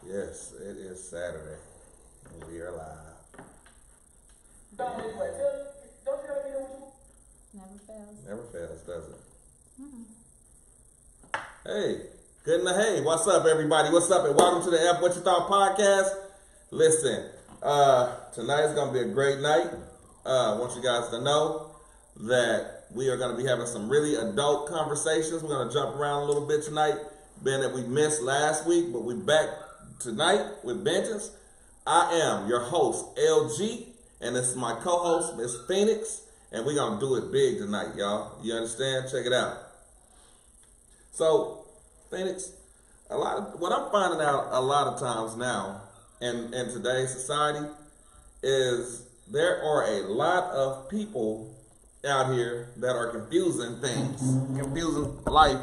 Yes, it is Saturday, and we are live. Don't you let me know what you Never fails. Never fails, does it? Hey, good in the hey. What's up, everybody? What's up, and welcome to the F What You Thought podcast. Listen, tonight's gonna be a great night. I want you guys to know that we are gonna be having some really adult conversations. We're gonna jump around a little bit tonight, being that we missed last week, but we're back tonight with Vengeance. I am your host, LG, and this is my co-host, Miss Phoenix, and we're gonna do it big tonight, y'all. You understand? Check it out. So, Phoenix, what I'm finding out a lot of times now in today's society is there are a lot of people out here that are confusing things, confusing life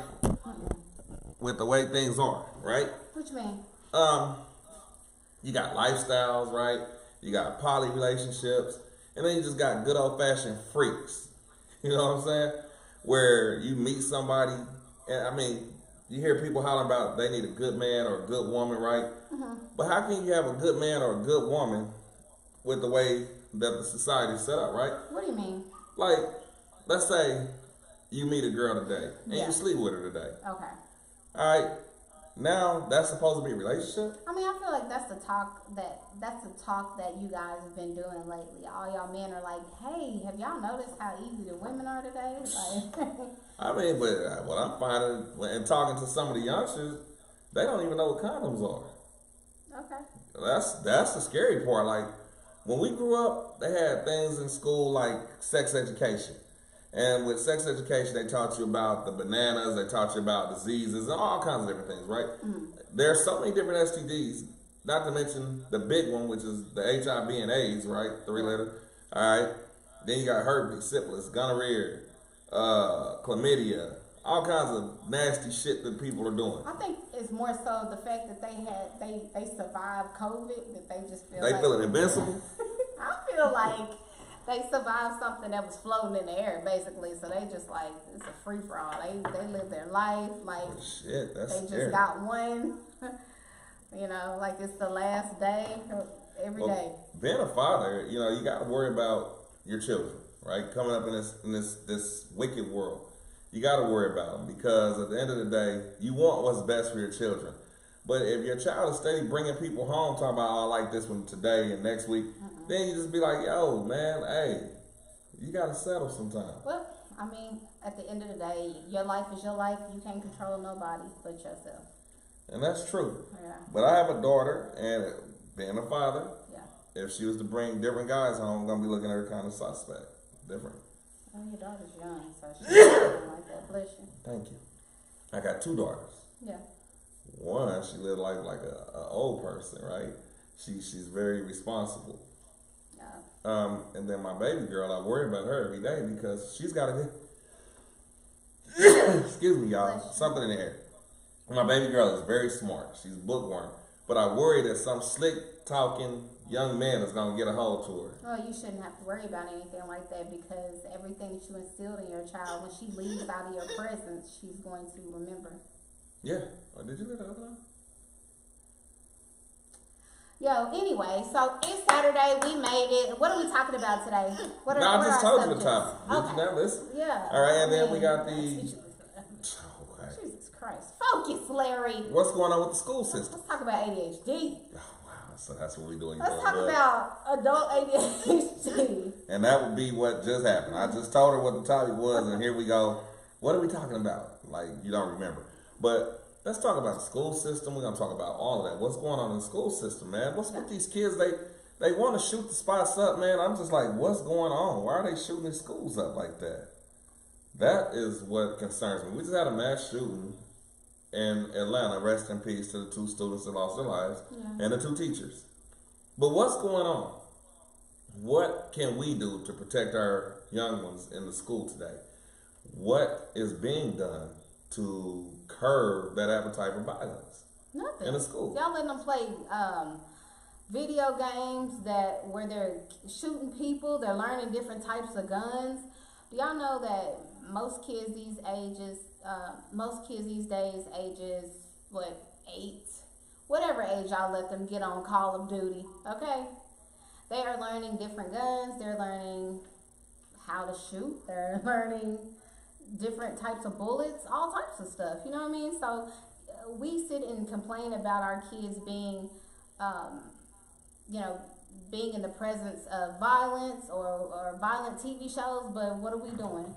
with the way things are, right? What you mean? You got lifestyles, right? You got poly relationships, and then you just got good old fashioned freaks. You know what I'm saying? Where you meet somebody, and I mean, you hear people hollering about they need a good man or a good woman, right? Mm-hmm. But how can you have a good man or a good woman with the way that the society is set up, right? What do you mean? Like, let's say you meet a girl today and Yeah. you sleep with her today. Okay. All right, now that's supposed to be a relationship. I mean, I feel like that's the talk that you guys have been doing lately. All y'all men are like, "Hey, have y'all noticed how easy the women are today?" Like, I mean, but what I'm finding and talking to some of the youngsters, they don't even know what condoms are. okay. That's the scary part. Like, when we grew up, they had things in school like sex education. And with sex education, they taught you about the bananas, they taught you about diseases, and all kinds of different things, right? Mm-hmm. There's so many different STDs, not to mention the big one, which is the HIV and AIDS, right? 3-letter. All right. Then you got herpes, syphilis, gonorrhea, chlamydia, all kinds of nasty shit that people are doing. I think it's more so the fact that they survived COVID that they just feel They like, feeling invincible. I feel like they survived something that was floating in the air, basically. So they just like, it's a free for all. They live their life like Shit, that's they scary. just got one. You know, like it's the last day every day. Being a father, you know, you got to worry about your children, right? Coming up in this wicked world, you got to worry about them because at the end of the day, you want what's best for your children. But if your child is steady bringing people home, talking about, oh, I like this one today and next week, then you just be like, yo, man, hey, you got to settle sometime. Well, I mean, at the end of the day, your life is your life. You can't control nobody but yourself. And that's true. Yeah. But I have a daughter, and being a father, Yeah. if she was to bring different guys home, I'm going to be looking at her kind of suspect. Different. Well, your daughter's young, so she's not like that. Bless you. Thank you. I got 2 daughters. Yeah. One, she lived like a old person, right? She's very responsible. Yeah. And then my baby girl, I worry about her every day because she's got to get, excuse me, y'all, something in the air. My baby girl is very smart. She's bookworm. But I worry that some slick talking young man is going to get a hold to her. Well, you shouldn't have to worry about anything like that because everything that you instilled in your child, when she leaves out of your presence, she's going to remember. Yeah. Oh, did you let her open up? Yo, anyway, so it's Saturday. We made it. What are we talking about today? What No, I what just are our told you the subjects? topic. Did you not listen? Yeah. All right, and then I we got I the- teach you. Okay. Jesus Christ. Focus, Larry. What's going on with the school system? Let's talk about ADHD. Oh, wow. So that's what we're doing. Let's talk about adult ADHD. And that would be what just happened. I just told her what the topic was, and here we go. What are we talking about? Like, you don't remember. But let's talk about the school system. We're going to talk about all of that. What's going on in the school system, man? What's with these kids? They want to shoot the spots up, man. I'm just like, what's going on? Why are they shooting the schools up like that? That is what concerns me. We just had a mass shooting in Atlanta. Rest in peace to the 2 students that lost their lives and the 2 teachers. But what's going on? What can we do to protect our young ones in the school today? What is being done to curb that appetite for violence Nothing. in the school? Y'all letting them play video games where they're shooting people. They're learning different types of guns. Do y'all know that most kids these days, ages what, 8, whatever age y'all let them get on Call of Duty, okay? They are learning different guns. They're learning how to shoot. They're learning different types of bullets, all types of stuff. You know what I mean? So we sit and complain about our kids being, being in the presence of violence or violent TV shows, but what are we doing?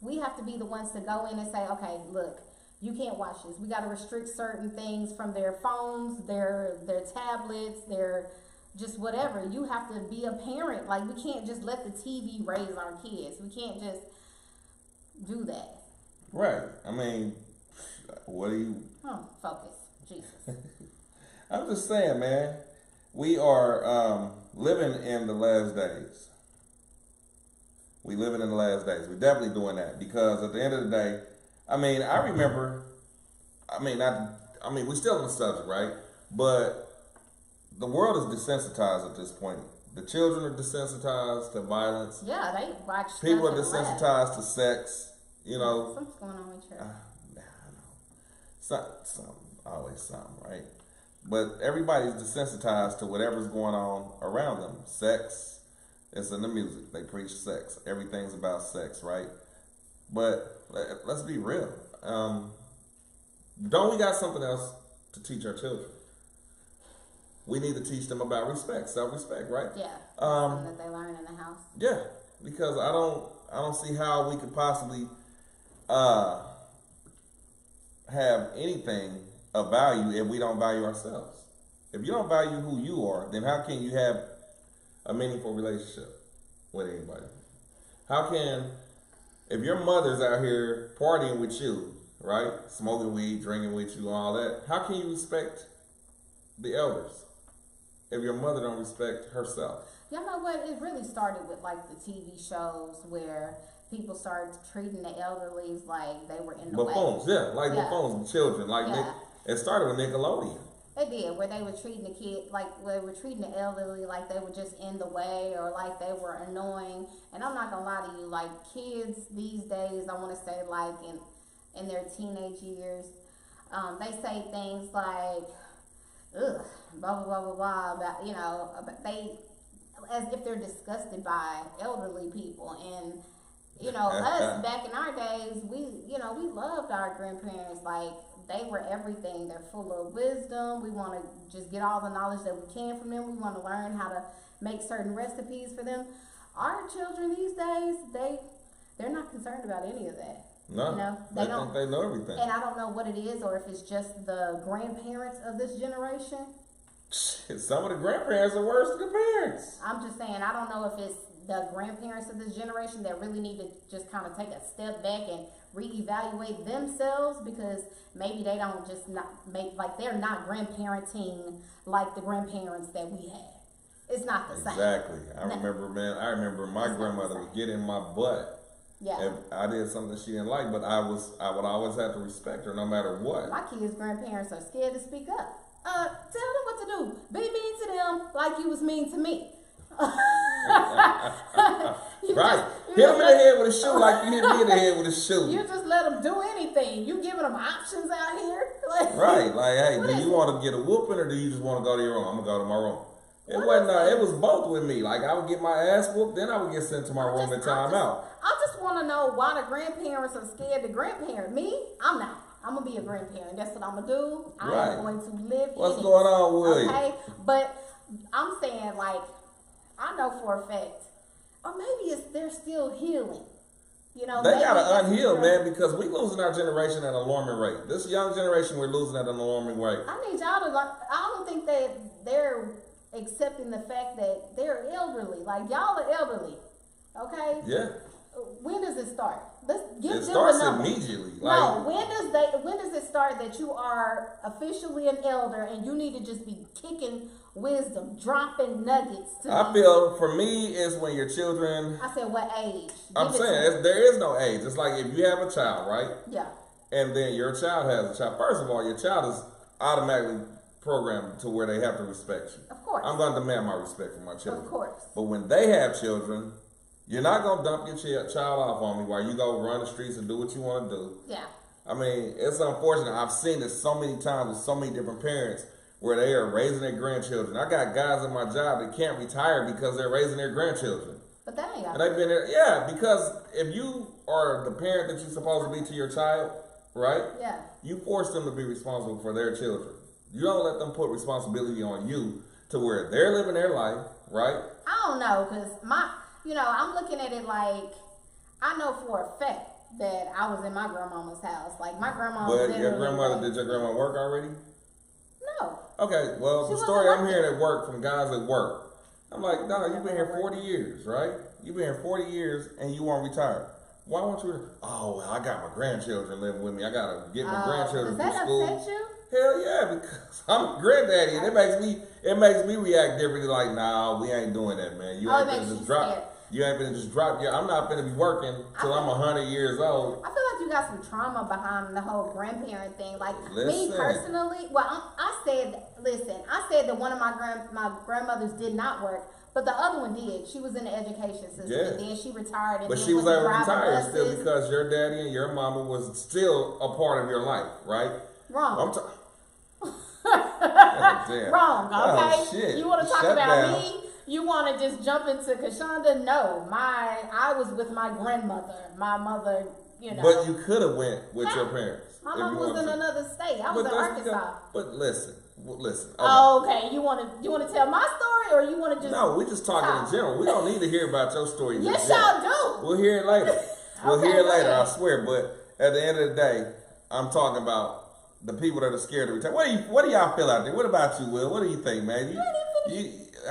We have to be the ones to go in and say, okay, look, you can't watch this. We got to restrict certain things from their phones, their tablets, their just whatever. You have to be a parent. Like, we can't just let the TV raise our kids. We can't just do that. Right. I mean, what do you... Focus. Jesus. I'm just saying, man. We are living in the last days. We living in the last days. We're definitely doing that because at the end of the day, I mean, I remember, we're still on the subject, right? But the world is desensitized at this point. The children are desensitized to violence. Yeah, they watch. People are desensitized to sex. You know. Something's going on with you. Something, always something, right? But everybody's desensitized to whatever's going on around them. Sex, it's in the music. They preach sex. Everything's about sex, right? But let's be real. Don't we got something else to teach our children? We need to teach them about respect, self-respect, right? Yeah. Something that they learn in the house. Yeah, because I don't see how we could possibly have anything of value if we don't value ourselves. If you don't value who you are, then how can you have a meaningful relationship with anybody? How can, if your mother's out here partying with you, right, smoking weed, drinking with you, all that, how can you respect the elders if your mother don't respect herself? Y'all know what? It really started with like the TV shows where people started treating the elderly like they were in the buffoons, way. Buffoons, children. It started with Nickelodeon. It did, where they were treating the kid like they were treating the elderly like they were just in the way or like they were annoying. And I'm not gonna lie to you, like kids these days, I want to say like in their teenage years, they say things like, ugh, blah blah blah blah blah about they as if they're disgusted by elderly people. And us back in our days, we loved our grandparents. Like, they were everything. They're full of wisdom. We want to just get all the knowledge that we can from them. We want to learn how to make certain recipes for them. Our children these days, they're not concerned about any of that. No, they think they know everything. And I don't know what it is, or if it's just the grandparents of this generation. Some of the grandparents are worse than the parents. I'm just saying, I don't know if it's the grandparents of this generation that really need to just kind of take a step back and reevaluate themselves, because maybe they don't just not make, like, they're not grandparenting like the grandparents that we had. It's not the same. Exactly. I remember my grandmother would get in my butt. Yeah. If I did something she didn't like, but I would always have to respect her no matter what. My kids' grandparents are scared to speak up. Tell them what to do. Be mean to them like you was mean to me. Right. Hit them in the head with a shoe like you hit me in the head with a shoe. You just let them do anything. You giving them options out here. Right. Like, hey, do you want to get a whooping or do you just want to go to your room? I'm going to go to my room. It was both with me. Like, I would get my ass whooped, then I would get sent to my room and time out. I just want to know why the grandparents are scared to grandparent. Me? I'm not. I'm going to be a grandparent. That's what I'm going to do. I'm going to live What's going on with you? Okay? But I'm saying, like, I know for a fact, or maybe they're still healing. They gotta unheal, man, because we losing our generation at an alarming rate. This young generation, we're losing at an alarming rate. I need y'all to, like, I don't think that they're accepting the fact that they're elderly. Like, y'all are elderly. Okay? Yeah. When does it start? Let's give them it starts a number. Immediately. No, when does it start that you are officially an elder and you need to just be kicking wisdom, dropping nuggets to I feel for me is when your children. I said what age? I'm saying there is no age. It's like if you have a child, right? Yeah. And then your child has a child. First of all, your child is automatically programmed to where they have to respect you. Of course. I'm going to demand my respect from my children. Of course. But when they have children, you're not going to dump your child off on me while you go run the streets and do what you want to do. Yeah. I mean, it's unfortunate. I've seen this so many times with so many different parents where they are raising their grandchildren. I got guys at my job that can't retire because they're raising their grandchildren. But that ain't And they've been there, yeah, because if you are the parent that you're supposed to be to your child, right? Yeah. You force them to be responsible for their children. You don't let them put responsibility on you to where they're living their life, right? I don't know, because I'm looking at it like, I know for a fact that I was in my grandmama's house. Like, my grandma was But your literally grandmother, like, did your grandma work already? No. Okay, well, She the story wasn't I'm hearing at work from guys at work, I'm like, no, you've been here 40 years, right? You've been here 40 years and you won't retire. Why won't you? Oh, well, I got my grandchildren living with me. I got to get my grandchildren does through that school. upset you? Hell yeah, because I'm a granddaddy, and it makes me react differently. Like, nah, we ain't doing that, man. You ain't it finna makes just you drop. scared. You ain't finna just drop. I'm not finna be working till I'm 100 years old. I feel like you got some trauma behind the whole grandparent thing. Like, me Listen. personally, I said that one of my grandmothers did not work, but the other one did. She was in the education system, Yeah. and then she retired. And But then she was went to able to driving retire buses. still because your daddy and your mama was still a part of your life, right? Wrong. Damn. Wrong, okay? Oh, shit. You want to talk Shut about down. me? You want to just jump into Kashonda? No, I was with my grandmother. My mother, But you could have went with your parents. My if mom you was wanted in to. another state. I was But in that's Arkansas. because- But listen. Okay. Oh, okay. You want to tell my story, or you want to just? No, we're just talking talk? in general. We don't need to hear about your story. Yes, just yet. y'all do. We'll hear it later. We'll Okay, hear it go later, I ahead. swear. But at the end of the day, I'm talking about the people that are scared to retire. What do y'all feel out there? What about you, Will? What do you think, man?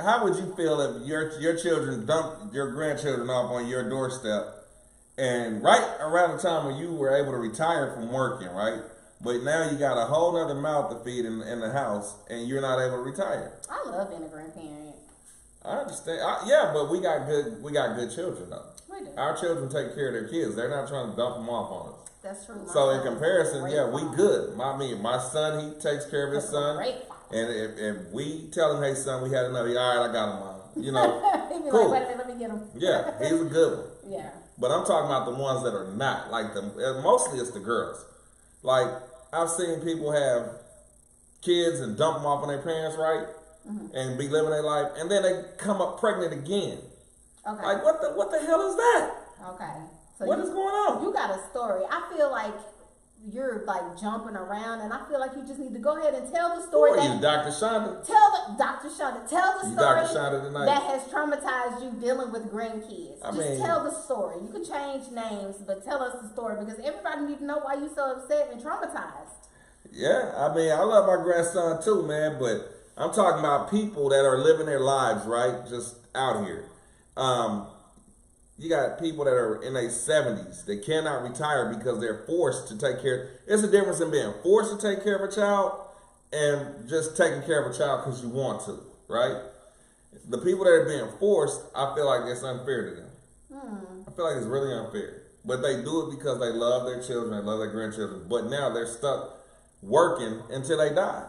How would you feel if your children dumped your grandchildren off on your doorstep, and right around the time when you were able to retire from working, right? But now you got a whole nother mouth to feed in the house, and you're not able to retire. I love being a grandparent. I understand. Yeah, but we got good children though. We do. Our children take care of their kids. They're not trying to dump them off on us. That's true. My So in son is comparison, great yeah, we father. good. My son, he takes care of his son. Great father. And if we tell him, hey son, we had enough, all right, I got him, mom. You know, He'd be cool. like, wait a minute, let me get him. Yeah, he's a good one. Yeah. But I'm talking about the ones that are not like them. Mostly it's the girls. Like I've seen people have kids and dump them off on their parents, right? Mm-hmm. And be living their life, and then they come up pregnant again. Okay. Like what the hell is that? Okay. So What is going on? You got a story. I feel like you're like jumping around, and I feel like you just need to go ahead and tell the Who story. are that you, Dr. Shonda? Dr. Shonda, tell the You story Dr. Shonda tonight? that has traumatized you dealing with grandkids. I Just mean- tell the story. You can change names, but tell us the story because everybody needs to know why you're so upset and traumatized. Yeah, I mean, I love my grandson too, man, but I'm talking about people that are living their lives, right? Just out here. You got people that are in their 70s. They cannot retire because they're forced to take care. There's a difference in being forced to take care of a child and just taking care of a child because you want to, right? The people that are being forced, I feel like it's unfair to them. I feel like it's really unfair. But they do it because they love their children, they love their grandchildren. But now they're stuck working until they die.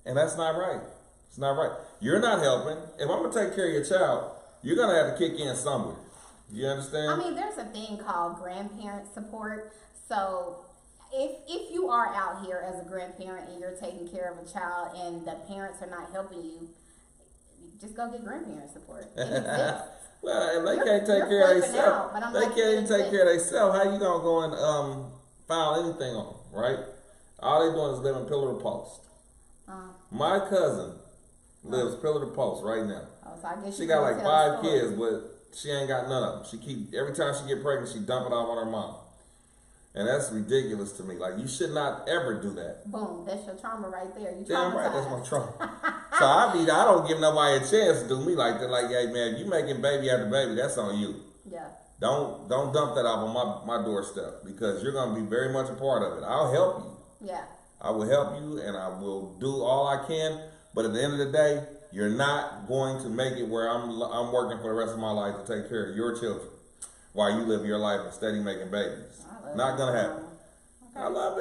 And that's not right. It's not right. You're not helping. If I'm going to take care of your child, you're going to have to kick in somewhere. You understand? I mean, there's a thing called grandparent support. So if you are out here as a grandparent and you're taking care of a child and the parents are not helping you, just go get grandparent support. It exists. Well, if they You're- can't take you're care of flipping out, but themselves, I'm they like, can't even it take exists. care of themselves. How you going to go and file anything on them, right? All they doing is living pillar to post. My cousin lives pillar to post right now. Oh, so I guess She you got can like tell 5 the story. kids, but she ain't got none of them. Every time she get pregnant, she dump it off on her mom. And that's ridiculous to me. Like, you should not ever do that. Boom, that's your trauma right there. You Damn right, that's my traumatized. trauma. So I don't give nobody a chance to do me like that. Like, hey man, if you making baby after baby, that's on you. Yeah. Don't dump that off on my doorstep because you're gonna be very much a part of it. I'll help you. Yeah. I will help you and I will do all I can. But at the end of the day, you're not going to make it where I'm working for the rest of my life to take care of your children while you live your life and steady making babies. Not gonna happen. Okay. I love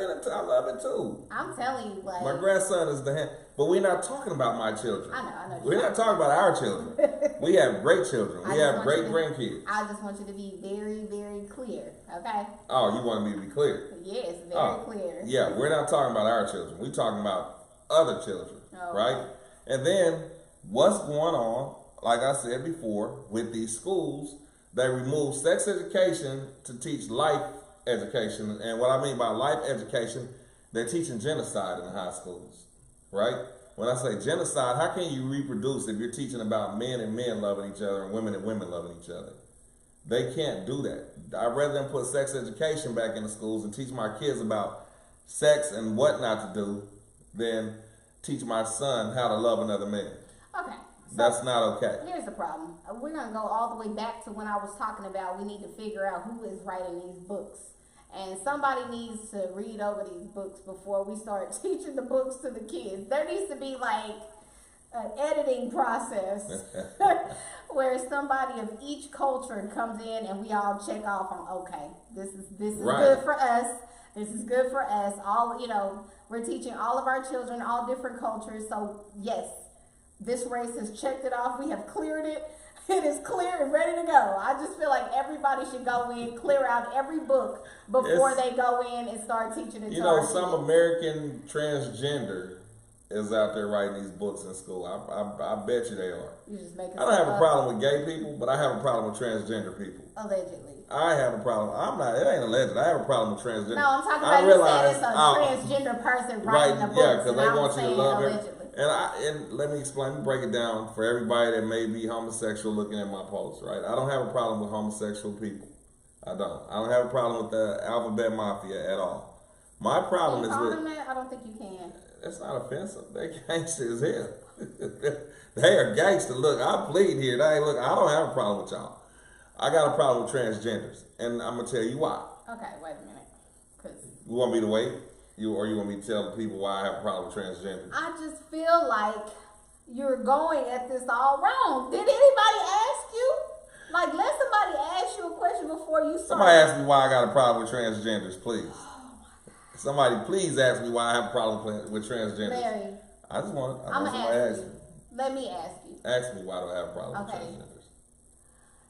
it too. I'm telling you, like, My grandson is the hand, but we're not talking about my children. I know. We're not talking about our children. We have great children. I We just have want great you to- grandkids. I just want you to be very, very clear, okay? Oh, you want me to be clear? Yes, very Oh, clear. yeah, we're not talking about our children. We're talking about other children. Oh. right? And then what's going on, like I said before, with these schools, they remove sex education to teach life education. And what I mean by life education, they're teaching genocide in the high schools, right? When I say genocide, how can you reproduce if you're teaching about men and men loving each other and women loving each other? They can't do that. I'd rather them put sex education back in the schools and teach my kids about sex and what not to do than teach my son how to love another man. Okay. So That's not okay. here's the problem. We're going to go all the way back to when I was talking about we need to figure out who is writing these books. And somebody needs to read over these books before we start teaching the books to the kids. There needs to be like an editing process where somebody of each culture comes in and we all check off on, okay, this is Right. good for us. This is good for us. All, we're teaching all of our children all different cultures. So yes, this race has checked it off. We have cleared it. It is clear and ready to go. I just feel like everybody should go in, clear out every book before It's- they go in and start teaching it to You know, our some kids. American transgender is out there writing these books in school. I bet you they are. You just make it I don't have a up. problem with gay people, but I have a problem with transgender people. Allegedly. I have a problem. It ain't alleged. I have a problem with transgender. No, I'm talking I about you said realize- it's a oh, transgender person Right, writing the books. yeah, because and they I was want you to saying love her. allegedly. And let me explain, let me break it down for everybody that may be homosexual looking at my post, right? I don't have a problem with homosexual people. I don't have a problem with the alphabet mafia at all. My problem Can you is call with, them that? I don't think you can. that's not offensive. They're gangster as hell. They are gangster. Look, I plead here. Look, I don't have a problem with y'all. I got a problem with transgenders. And I'm going to tell you why. Okay, wait a minute. 'Cause You want me to wait? Or you want me to tell the people why I have a problem with transgenders? I just feel like you're going at this all wrong. Did anybody ask you? Like, let somebody ask you a question before you start. Somebody ask me why I got a problem with transgenders, please. Somebody please ask me why I have a problem with transgenders. Larry, I just want I'm going to somebody ask ask you. me. Let me ask you. Ask me why do I have a problem Okay. with transgenders?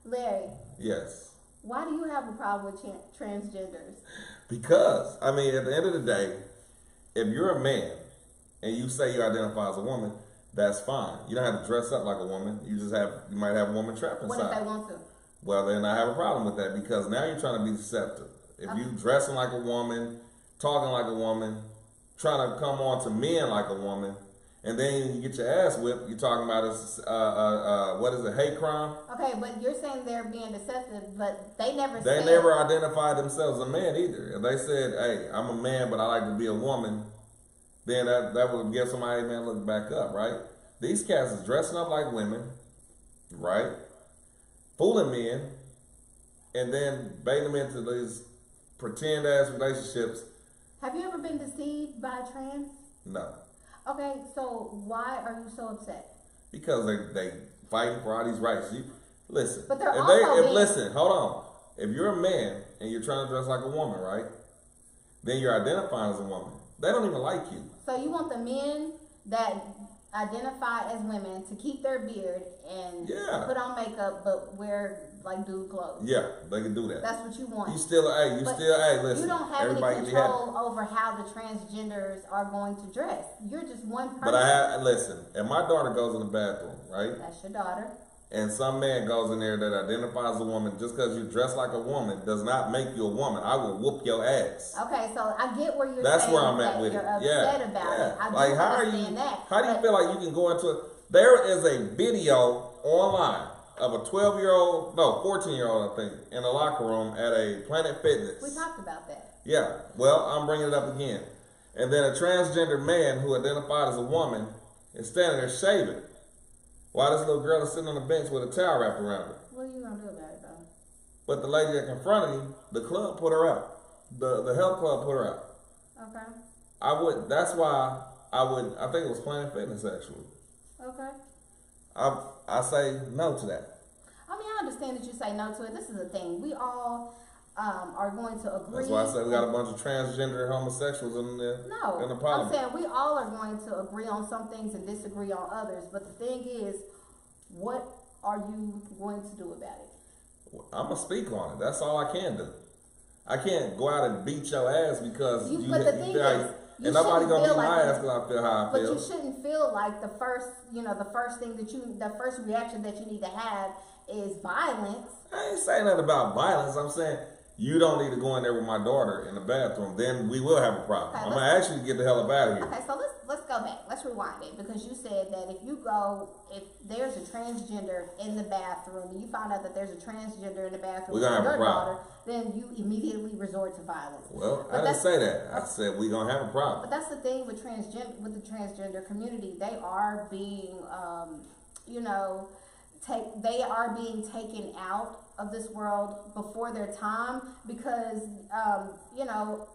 Larry, Yes. why do you have a problem with transgenders? Because, I mean, at the end of the day, if you're a man and you say you identify as a woman, that's fine. You don't have to dress up like a woman. You might have a woman trapped inside. What if they want to? Well, then I have a problem with that because now you're trying to be deceptive. If you dressing like a woman, talking like a woman, trying to come on to men like a woman, and then you get your ass whipped, you're talking about what is it, hate crime? Okay, but you're saying they're being deceptive, but they never They said. never identified themselves as a man either. If they said, hey, I'm a man, but I like to be a woman, then that would give somebody, man, look back up, right? These cats is dressing up like women, right? Fooling men, and then baiting them into these pretend ass relationships. Have you ever been deceived by trans? No. Okay, so why are you so upset? Because they fighting for all these rights. Listen. But they're if also being- listen, hold on. If you're a man and you're trying to dress like a woman, right? Then you're identifying as a woman. They don't even like you. So you want the men that identify as women to keep their beard and Yeah. put on makeup but wear like dude clothes. Yeah, they can do that. That's what you want. But listen. You don't have any everybody can be happy. control over how the transgenders are going to dress. You're just one person. But listen, if my daughter goes in the bathroom, right? That's your daughter. And some man goes in there that identifies as a woman, just because you dress like a woman does not make you a woman. I will whoop your ass. Okay, so I get where you're That's saying where I'm that at with you're it. upset Yeah, about yeah. it. I Like, do how understand that. How do you but- feel like you can go into? There is a video online of a 14-year-old, I think, in a locker room at a Planet Fitness. We talked about that. Yeah. Well, I'm bringing it up again. And then a transgender man who identified as a woman is standing there shaving, while this little girl is sitting on the bench with a towel wrapped around her. What are you gonna do about it, though? But the lady that confronted him, the club put her out. The health club put her out. Okay. That's why I think it was Planet Fitness actually. Okay. I say no to that. I mean, I understand that you say no to it. This is the thing. We all are going to agree. That's why I say we got a bunch of transgender homosexuals in the I'm parliament. saying we all are going to agree on some things and disagree on others. But the thing is, what are you going to do about it? I'm gonna speak on it. That's all I can do. I can't go out and beat your ass because But the thing is, You And nobody shouldn't gonna feel beat my like ass because I feel how I But feel. you shouldn't feel like the first thing the first reaction that you need to have is violence. I ain't saying nothing about violence. I'm saying you don't need to go in there with my daughter in the bathroom. Then we will have a problem. Okay, I'm gonna ask you to get the hell up out of here. Okay, so let's go back. Let's rewind it because you said that if there's a transgender in the bathroom and you find out that there's a transgender in the bathroom We're with gonna have a your problem. daughter, then you immediately resort to violence. Well, But I didn't that's- say that. I said we're gonna have a problem. But that's the thing with the transgender community. They are being, they are being taken out of this world before their time because,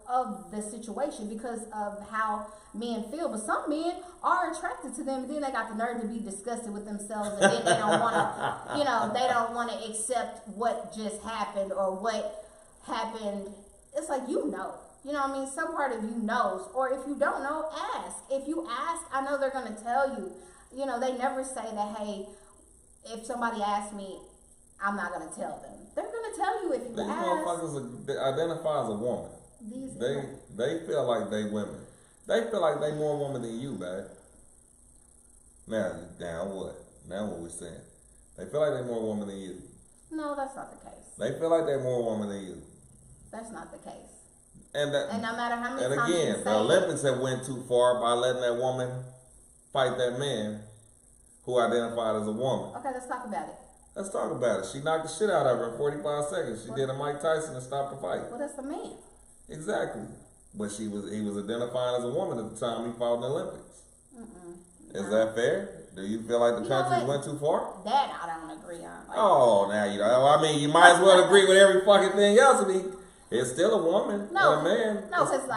of the situation, because of how men feel. But some men are attracted to them, and then they got the nerve to be disgusted with themselves, and then they don't want to, they don't want to accept what just happened or what happened. It's like, you know what I mean? Some part of you knows. Or if you don't know, ask. If you ask, I know they're going to tell you. They never say that, hey, if somebody asks me, I'm not going to tell them. They're going to tell you if you These ask. motherfuckers they identify as a woman. They feel like they women. They feel like they more woman than you, man. Now what? Now what we saying? They feel like they more woman than you. No, that's not the case. They feel like they're more woman than you. That's not the case. And no matter how many and times you again, say the Olympics have went too far by letting that woman fight that man who identified as a woman. Okay, let's talk about it. Let's talk about it. She knocked the shit out of her in 45 seconds. She did a Mike Tyson and stopped the fight. Well, that's the man. Exactly. But he was identifying as a woman at the time he fought in the Olympics. Is that fair? Do you feel like the country went too far? That I don't agree on. Now you know. I mean, you might as well agree with every fucking thing else. I mean, it's still a woman and a man. No, because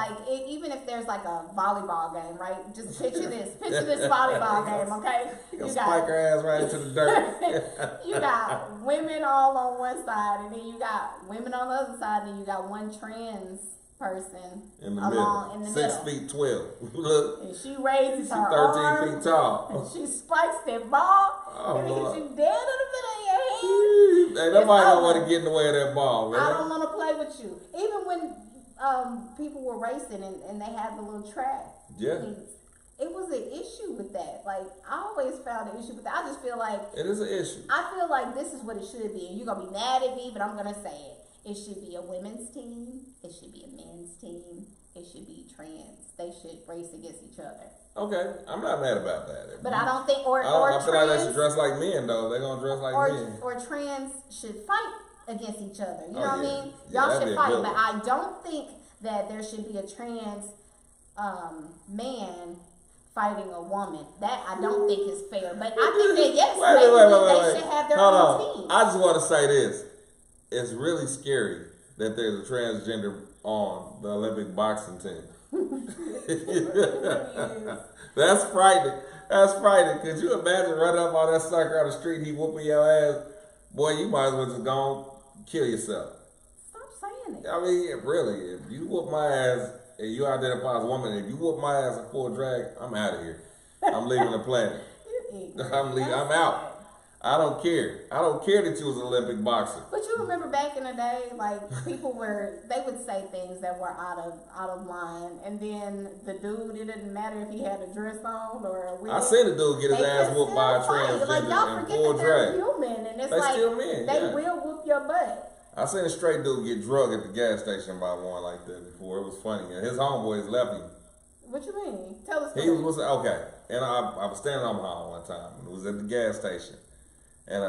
even if there's like a volleyball game, right? Just picture this volleyball game, okay? You spike her ass right into the dirt. You got women all on one side, and then you got women on the other side, and then you got one trans person in the middle. middle. 6 feet 12. Look. And she raises her 13 arm, feet tall. and she spikes that ball, and Lord. hits you dead in the middle of your head. Hey, nobody don't want to get in the way of that ball, man. I don't want to play with you. Even when people were racing and they had the little track. Yeah. It was an issue with that. Like, I always found an issue with that. I just feel like it is an issue. I feel like this is what it should be. And you're going to be mad at me, but I'm going to say it. It should be a women's team. It should be a men's team. It should be trans. They should race against each other. Okay, I'm not mad about that. But I don't think, I feel like they should dress like men, though. They're going to dress like men. Or trans should fight against each other. You know what I mean? Yeah, Y'all that'd be should a fight. good But one. I don't think that there should be a trans man fighting a woman. That I don't think is fair. But I think that, yes, they should have their own team. I just want to say this. It's really scary that there's a transgender on the Olympic boxing team. That's frightening. That's frightening. Could you imagine running up on that sucker on the street, he whooping your ass? Boy, you might as well just go and kill yourself. Stop saying it. I mean, really, if you whoop my ass and you identify as a woman, if you whoop my ass in full drag, I'm out of here. I'm leaving the planet. I'm out. I don't care. I don't care that you was an Olympic boxer. But you remember back in the day, like people they would say things that were out of line, and then the dude, it didn't matter if he had a dress on or a wig. I seen a dude get his ass whooped by a transgender like, y'all in forget full that they're drag. human, and it's They like still men, they yeah. will whoop your butt. I seen a straight dude get drugged at the gas station by one like that before. It was funny. And his homeboys left him. What you mean? Tell us. He was okay. And I was standing on my own one time. And it was at the gas station. And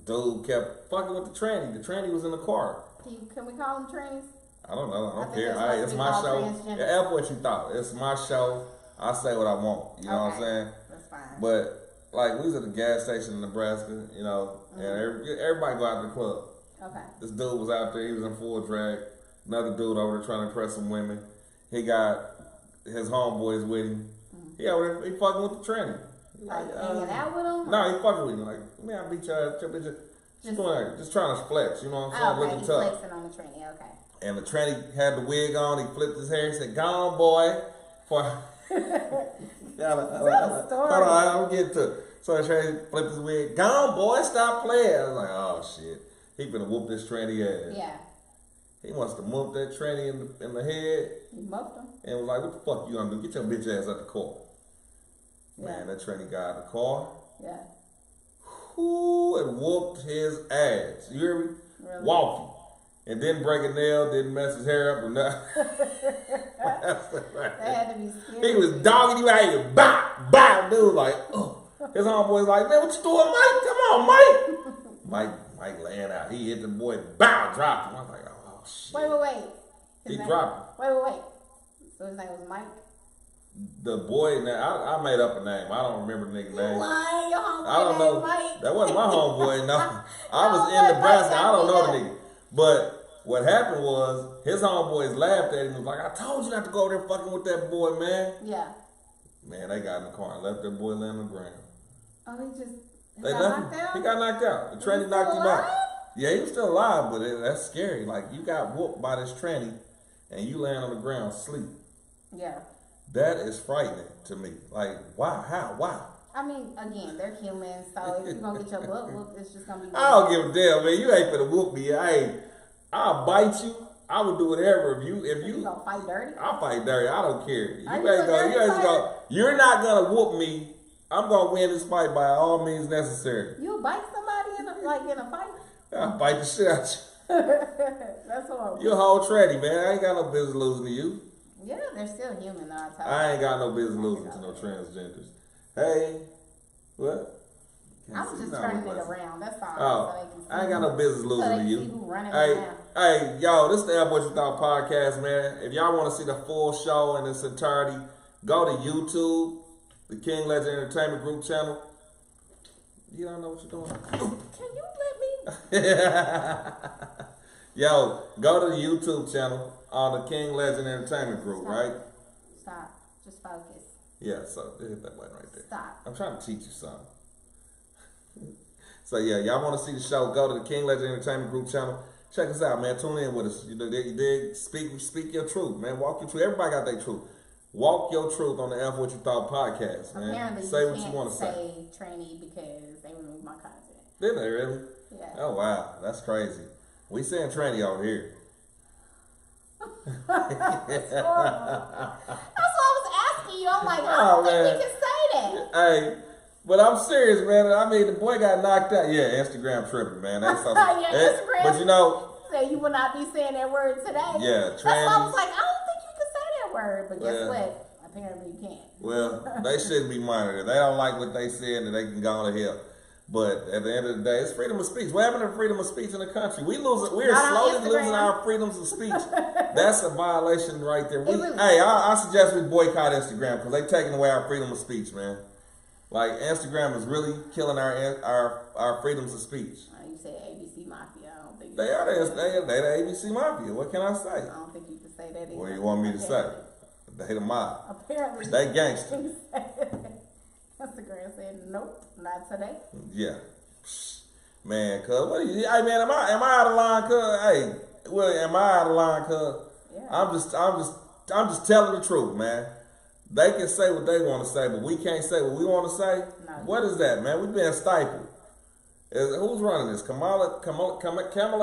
dude kept fucking with the tranny. The tranny was in the car. Can we call them trannies? I don't know. I don't I think care. it's supposed to It's be my called show. transgender. Yeah, F what you thought. It's my show. I say what I want. You know what I'm saying? That's fine. But like we was at the gas station in Nebraska, you know, and everybody go out to the club. Okay. This dude was out there. He was in full drag. Another dude over there trying to impress some women. He got his homeboys with him. He over there, he fucking with the tranny. Like hanging out with them? No, he fucking with him. Like, man, I beat your ass. Just trying to flex. You know what I'm saying? Okay, Looking he's tough. flexing on the tranny. Okay. And the tranny had the wig on. He flipped his hair. He said, "Go on, boy." Hold on, I'm getting to it. So the tranny flipped his wig. "Go on, boy. Stop playing." I was like, "Oh shit." He finna whoop this tranny ass. Yeah. He wants to move that tranny in the head You muffed him. and was like, what the fuck you gonna do? Get your bitch ass out the car. Yeah. Man, that tranny got out the car. Yeah. Whoo, and whooped his ass. You hear me? Really? Walking. And didn't break a nail, didn't mess his hair up or nothing. That had to be scary. He was dogging you out here. Bow, bow, dude. Like, oh. His homeboy's like, man, what you doing, Mike? Come on, Mike. Mike laying out. He hit the boy, bow, dropped him. I was like, oh, shit. Wait. He name, dropped him. Wait. So his name was Mike? The boy, now, I made up a name. I don't remember the nigga's name. Why? Your homeboy I don't know. named Mike? That wasn't my homeboy. No, I was Your in homeboy Nebraska. Mike I don't know the got beat nigga. But what happened was his homeboys laughed at him and was like, I told you not to go over there fucking with that boy, man. Yeah. Man, they got in the car and left that boy laying on the ground. Oh, They got left knocked him. out? He got knocked out. The Is tranny he knocked still him out. alive? Yeah, he was still alive, but that's scary. Like, you got whooped by this tranny and you laying on the ground asleep. Yeah. That is frightening to me. Like, why? How? Why? I mean, again, they're humans, so if you're gonna get your butt whooped, it's just gonna be. I don't give a damn, man. You ain't finna whoop me. I'll bite you. I would do whatever. If You you, gonna fight dirty? I'll fight dirty. I don't care. You Are ain't you a gonna, dirty you ain't fighter? gonna, you're not gonna whoop me. I'm gonna win this fight by all means necessary. You bite somebody in a fight? I'll fight the shit out That's horrible. you. You a whole tranny, man. I ain't got no business losing to you. Yeah, they're still human though. I tell I you. ain't got no business losing to no transgenders. Hey, what? I was just turning it around. That's all. Oh, so they can see I ain't got no business so losing they to can you. see who running Hey, around. hey, yo, this is the F What You Thought podcast, man. If y'all want to see the full show in its entirety, go to YouTube, the King Legend Entertainment Group channel. You don't know what you're doing. Can you let me? Yo, go to the YouTube channel on the King Legend Entertainment Group, right? Stop. Just focus. Yeah, so hit that button right there. Stop. I'm trying to teach you something. So yeah, y'all want to see the show? Go to the King Legend Entertainment Group channel. Check us out, man. Tune in with us. You dig? Speak your truth, man. Walk your truth. Everybody got their truth. Walk your truth on the F What You Thought podcast, man. Apparently, Say you what you can't want to say. say tranny because they removed my content. Did they really? Yeah. Oh wow, that's crazy. We saying tranny over here. That's horrible. That's why I was asking you. I'm like, I Oh, don't think man. we can say that. Hey, but I'm serious, man. I mean, the boy got knocked out. Yeah, Instagram tripping, man. That's so, Yeah, Instagram. But you know, Say you will not be saying that word today. Yeah, That's why I trannies. was like, I don't think you can say that word. But guess Well. what? Apparently you can't. well, they shouldn't be monitored. They don't like what they said, and they can go to hell. But at the end of the day, it's freedom of speech. What happened to freedom of speech in the country? We're Not on slowly losing Instagram. our freedoms of speech. That's a violation right there. really Hey, I suggest we boycott Instagram because they taking away our freedom of speech, man. Like Instagram is really killing our freedoms of speech. You said ABC Mafia. I don't think They are they the ABC Mafia. What can I say? I don't think you can say that either. What do you want me to say? They the mob. Apparently. They gangster. Instagram said, nope, not today. Yeah. Man, cuz what are you? Hey man, am I out of line, cuz? Hey, well, am I out of line, cuz? Yeah. I'm just telling the truth, man. They can say what they want to say, but we can't say what we want to say. No. What is that, man? We've been stifled. Who's running this? Kamala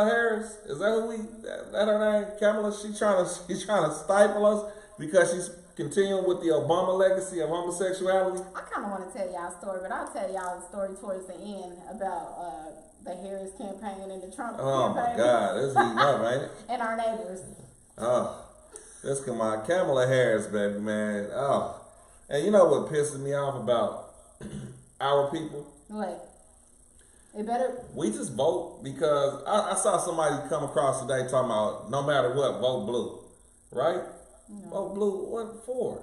Harris? Is that who that her name? Kamala? She's trying to stifle us because she's continuing with the Obama legacy of homosexuality. I kind of want to tell y'all a story, but I'll tell y'all a story towards the end about the Harris campaign and the Trump Oh campaign. my God, this heating up, ain't it? And our neighbors. Oh, this Kamala Harris, baby, man. Oh, and you know what pisses me off about our people? What? It better. We just vote because I saw somebody come across today talking about no matter what, vote blue, right? No. Vote blue, what for?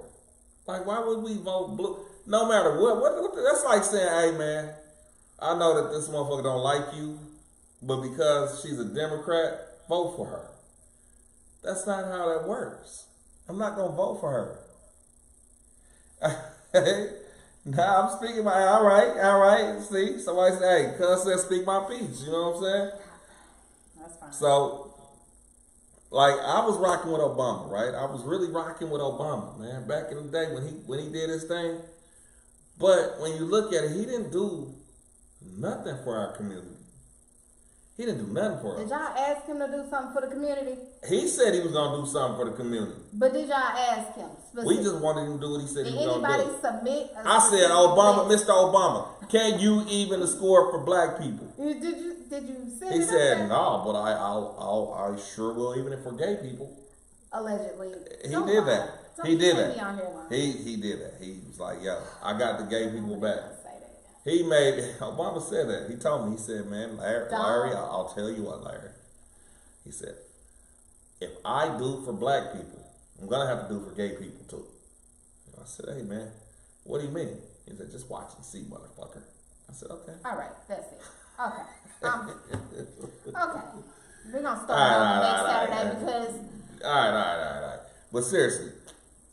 Like, why would we vote blue? No matter what that's like saying, hey man, I know that this motherfucker don't like you, but because she's a Democrat, vote for her. That's not how that works. I'm not gonna vote for her. Nah, I'm speaking my, all right. See, somebody say, hey, cuz said speak my piece. You know what I'm saying? That's fine. So, like, I was rocking with Obama, right? I was really rocking with Obama, man, back in the day when he did his thing. But when you look at it, he didn't do nothing for our community. He didn't do nothing for Did us. y'all ask him to do something for the community? He said he was gonna do something for the community. But did y'all ask him? We just wanted him to do what he said Did he was gonna anybody do. submit? I said, Obama, Mr. Obama, can you even score for black people? Did you send He it up said, there? no, but I sure will, even if we're gay people. Allegedly. He Don't did lie. that. Don't He you did can't that. be on here lying. He did that. He was like, yo, I got the gay people back. Don't say that. He made, Obama said that. He told me, he said, man, Larry, I'll tell you what, Larry. He said, if I do for black people, I'm going to have to do for gay people too. I said, hey, man, what do you mean? He said, just watch and see, motherfucker. I said, okay. All right, that's it. Okay. Okay. We're going to start All on right, next all right, Saturday all right. because All right. But seriously,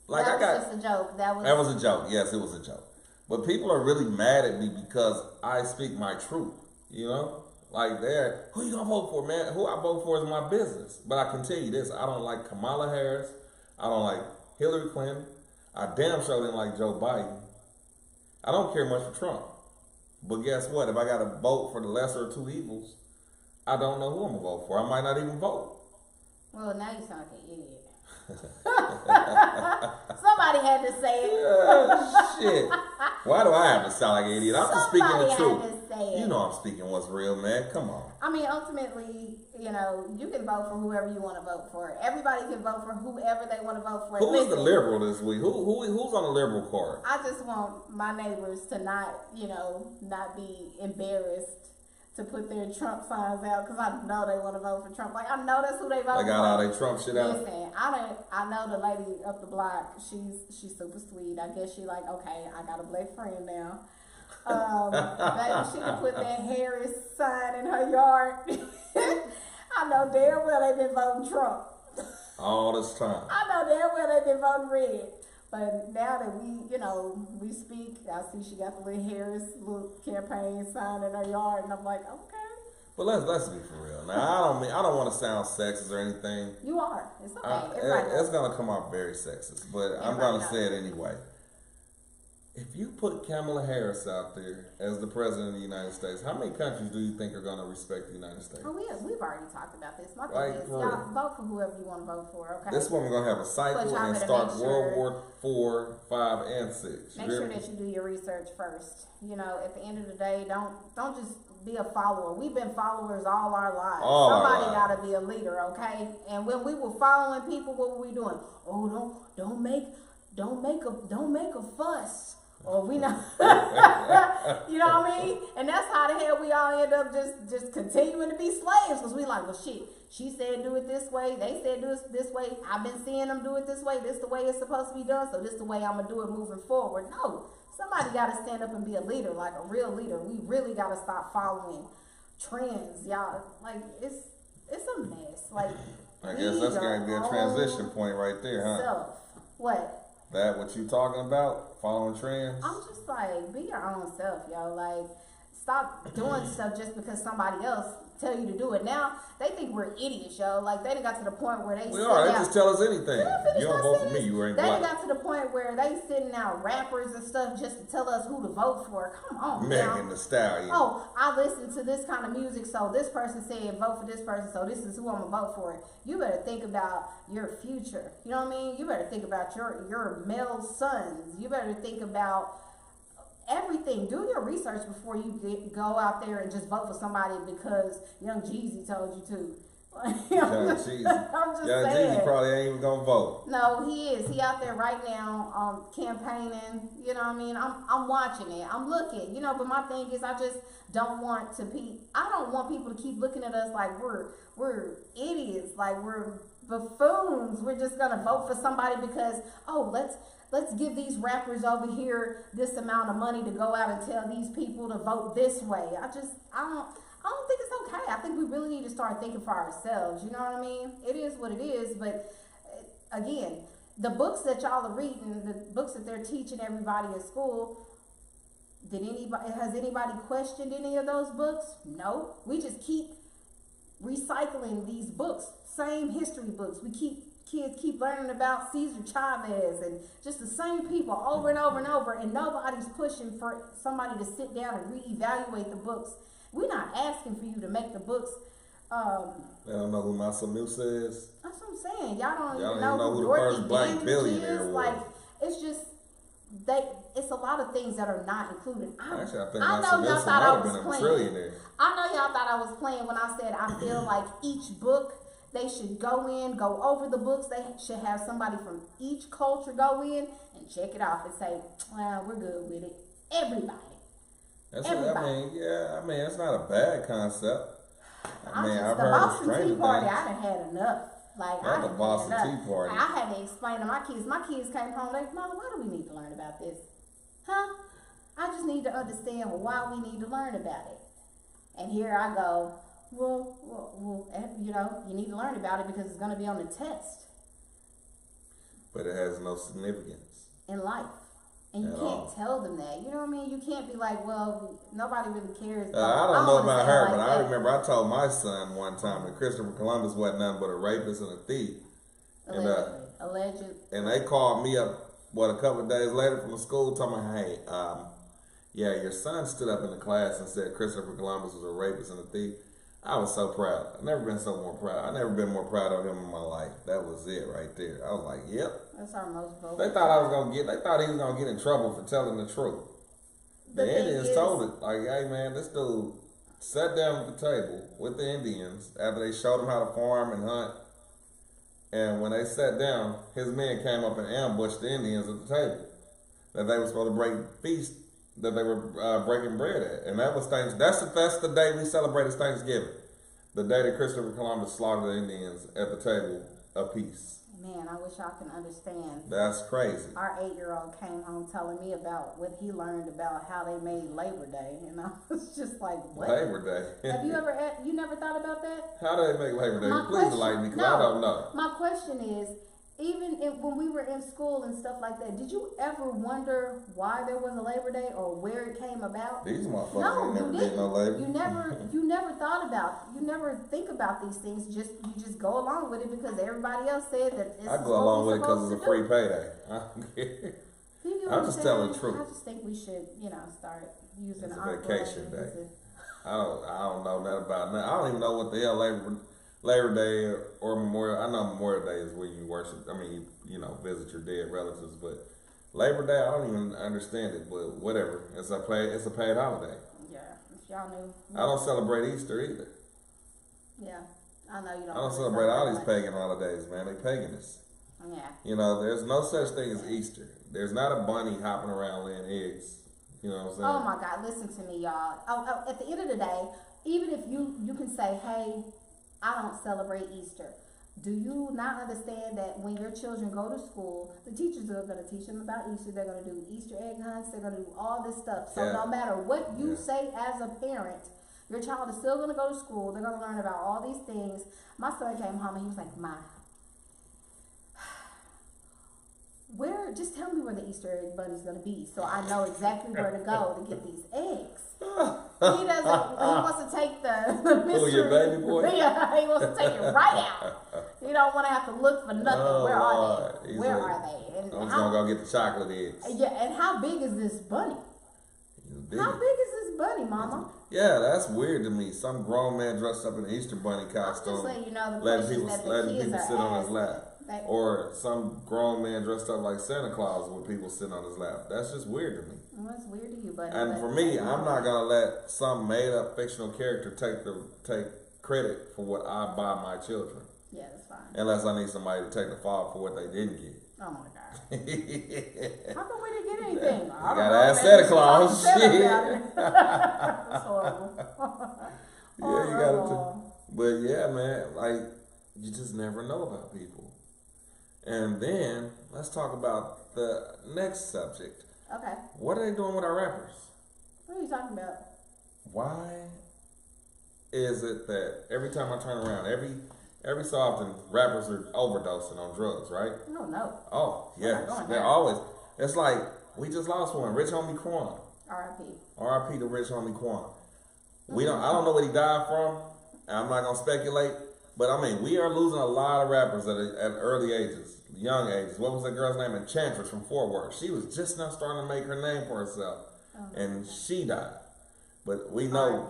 like that I got, was just a joke. That was a joke. Yes, it was a joke. But people are really mad at me because I speak my truth. You know, like they're, who you gonna vote for, man? Who I vote for is my business. But I can tell you this: I don't like Kamala Harris. I don't like Hillary Clinton. I damn sure didn't like Joe Biden. I don't care much for Trump. But guess what? If I got to vote for the lesser of two evils, I don't know who I'm gonna vote for. I might not even vote. Well, now you sound like an idiot. Somebody had to say it. Shit. Why do I have to sound like an idiot? I'm just speaking the Somebody truth. had to say it. You know I'm speaking what's real, man. Come on. I mean, ultimately, you know, you can vote for whoever you want to vote for. Everybody can vote for whoever they want to vote for. Who is the Listen, liberal this week? Who's on the liberal card? I just want my neighbors to not, you know, not be embarrassed to put their Trump signs out because I know they want to vote for Trump. Like, I know that's who they vote for. They got all their Trump shit out. Listen, I know the lady up the block. She's super sweet. I guess she like, okay, I got a black friend now. Maybe she can put that Harris sign in her yard. I know damn well they've been voting Trump. All this time. I know damn well they've been voting red. But now that we speak, I see she got the little Harris little campaign sign in her yard, and I'm like, okay. But let's be for real. Now I don't want to sound sexist or anything. You are. It's okay. It's gonna come out very sexist, but I'm gonna say it anyway. If you put Kamala Harris out there as the president of the United States, how many countries do you think are gonna respect the United States? Oh, we've already talked about this. My Like, thing is, for y'all real. vote for whoever you want to vote for, okay? This woman gonna have a But cycle y'all and better start make sure- World War IV, 5, and 6. Make sure that you do your research first. You know, at the end of the day, don't just be a follower. We've been followers all our lives. All our Somebody lives. gotta be a leader, okay? And when we were following people, what were we doing? Oh, don't make a fuss. Or we not, you know what I mean? And that's how the hell we all end up just continuing to be slaves. Because we like, well, shit, she said do it this way. They said do it this way. I've been seeing them do it this way. This the way it's supposed to be done. So this the way I'm going to do it moving forward. No, somebody got to stand up and be a leader, like a real leader. We really got to stop following trends, y'all. Like, it's a mess. Like, I guess that's going to be a transition point right there, huh? Self. What? That what you talking about? Following trends? I'm just like, be your own self, yo. Like, stop doing stuff just because somebody else tell you to do it. Now, they think we're idiots, yo. Like, they done got to the point where they We are. They out. just tell us anything. Can I finish You don't my vote for me, sentence? you ain't They done black. got to the point where they sitting out rappers and stuff just to tell us who to vote for. Come on, now. Megan Thee Stallion. Oh, I listen to this kind of music, so this person said vote for this person, so this is who I'm gonna vote for. You better think about your future. You know what I mean? You better think about your male sons. You better think about everything. Do your research before you go out there and just vote for somebody because Young Jeezy told you to. Young Jeezy. I'm just Young saying. Jeezy probably ain't even gonna vote. No, he is. He out there right now, campaigning. You know what I mean? I'm watching it. I'm looking. You know, but my thing is, I just don't want to be. I don't want people to keep looking at us like we're idiots, like we're buffoons. We're just gonna vote for somebody because let's give these rappers over here this amount of money to go out and tell these people to vote this way. I don't think it's okay. I think we really need to start thinking for ourselves. You know what I mean? It is what it is. But again, the books that y'all are reading, the books that they're teaching everybody in school, has anybody questioned any of those books? No. We just keep recycling these books, same history books. Kids keep learning about Cesar Chavez and just the same people over and over and over, and nobody's pushing for somebody to sit down and reevaluate the books. We're not asking for you to make the books They don't know who Masa Musa is. That's what I'm saying. Y'all don't Y'all even don't even know who who the Dorothy first black Dandridge billionaire is. was. Like, it's just it's a lot of things that are not included. Actually, I think I Masa know y'all Musa thought might I have was been a playing. trillionaire. I know y'all thought I was playing when I said I feel like each book they should go over the books. They should have somebody from each culture go in and check it off and say, "Well, we're good with it." Everybody. That's Everybody. I mean, it's not a bad concept. I mean, I've the heard of Boston stranger Tea Party, things. I done had enough. Like, Not I the done Boston had enough. Tea Party. I had to explain to my kids. My kids came home, like, Mama, why do we need to learn about this? Huh? I just need to understand why we need to learn about it. And here I go, well, you know, you need to learn about it because it's going to be on the test But it has no significance. in life. And you At can't all. tell them that. You know what I mean? You can't be like, well, nobody really cares. I don't know wanna about say her, it but like I that. remember I told my son one time that Christopher Columbus wasn't nothing but a rapist and a thief. Allegedly. And they called me up, a couple of days later from the school, talking about, hey, yeah, your son stood up in the class and said Christopher Columbus was a rapist and a thief. I was so proud. I've never been so more proud. I've never been more proud of him in my life. That was it right there. I was like, yep. That's our most vocal. They thought he was gonna get in trouble for telling the truth. The thing Indians is- told it, like, hey man, this dude sat down at the table with the Indians after they showed him how to farm and hunt. And when they sat down, his men came up and ambushed the Indians at the table that they were supposed to break feast that they were breaking bread at. And that was that's the day we celebrate as Thanksgiving. The day that Christopher Columbus slaughtered the Indians at the table of peace. Man, I wish y'all can understand. That's crazy. Our 8-year-old came home telling me about what he learned about how they made Labor Day, and I was just like, "What? Labor Day. Have you never thought about that?" How do they make Labor Day? My Please question- enlighten me, because no. I don't know. My question is, even when we were in school and stuff like that, did you ever wonder why there was a Labor Day or where it came about? These motherfuckers No, ain't never you did no labor. didn't. You never thought about. You never think about these things. You just go along with it because everybody else said that. This I is go what along we with it because supposed it's a to free do. payday. I don't care. You get what I'm just saying? telling the truth. I just think we should, start using It's a our vacation brains day. and- I don't know nothing about that. I don't even know what the hell Labor Day or Memorial. I know Memorial Day is where you worship. I mean, you visit your dead relatives. But Labor Day, I don't even understand it. But whatever, it's a paid holiday. Yeah, if y'all knew. I don't celebrate Easter either. Yeah, I know you don't. I don't really celebrate all these much. pagan holidays, man. They paganist. Yeah. There's no such thing as Easter. There's not a bunny hopping around laying eggs. You know what I'm saying? Oh my God, listen to me, y'all. At the end of the day, even if you can say, hey, I don't celebrate Easter. Do you not understand that when your children go to school, the teachers are going to teach them about Easter. They're going to do Easter egg hunts. They're going to do all this stuff. So Yeah. no matter what you Yeah. say as a parent, your child is still going to go to school. They're going to learn about all these things. My son came home and he was like, Ma, just tell me where the Easter egg bunny's going to be so I know exactly where to go to get these eggs. He wants to take the mystery. your baby boy? Yeah, he wants to take it right out. You don't want to have to look for nothing. Oh, Where are Lord. they? He's Where like, are they? And I'm just how, gonna go get the chocolate eggs. yeah, and how big is this bunny? He's big. How big is this bunny, Mama? Yeah, that's weird to me. Some grown man dressed up in an Easter bunny I'm just costume, letting you know the letting questions people that the letting kids people are sit on his asking. lap. Or some grown man dressed up like Santa Claus with people sitting on his lap. That's just weird to me. Well, it's weird to you, buddy. And but- for me, I'm not gonna let some made up fictional character take credit for what I buy my children, Yeah, that's fine. unless I need somebody to take the fall for what they didn't get. Oh my God. Yeah, How come we didn't get anything? I don't gotta know, ask man. Santa She's Claus. upset Shit. about it. That's horrible. you gotta. Horrible. But yeah, man, like you just never know about people. And then let's talk about the next subject. Okay. What are they doing with our rappers? What are you talking about? Why is it that every time I turn around, every so often, rappers are overdosing on drugs, right? No, no. Oh, yes. going They're down. always. It's like, we just lost one. Rich Homie Quan. R.I.P. R.I.P. to Rich Homie Quan. I don't know what he died from. I'm not going to speculate. But, I mean, we are losing a lot of rappers at early ages, young ages. What was that girl's name? Enchantress from Fort Worth. She was just now starting to make her name for herself. And she died. But we know,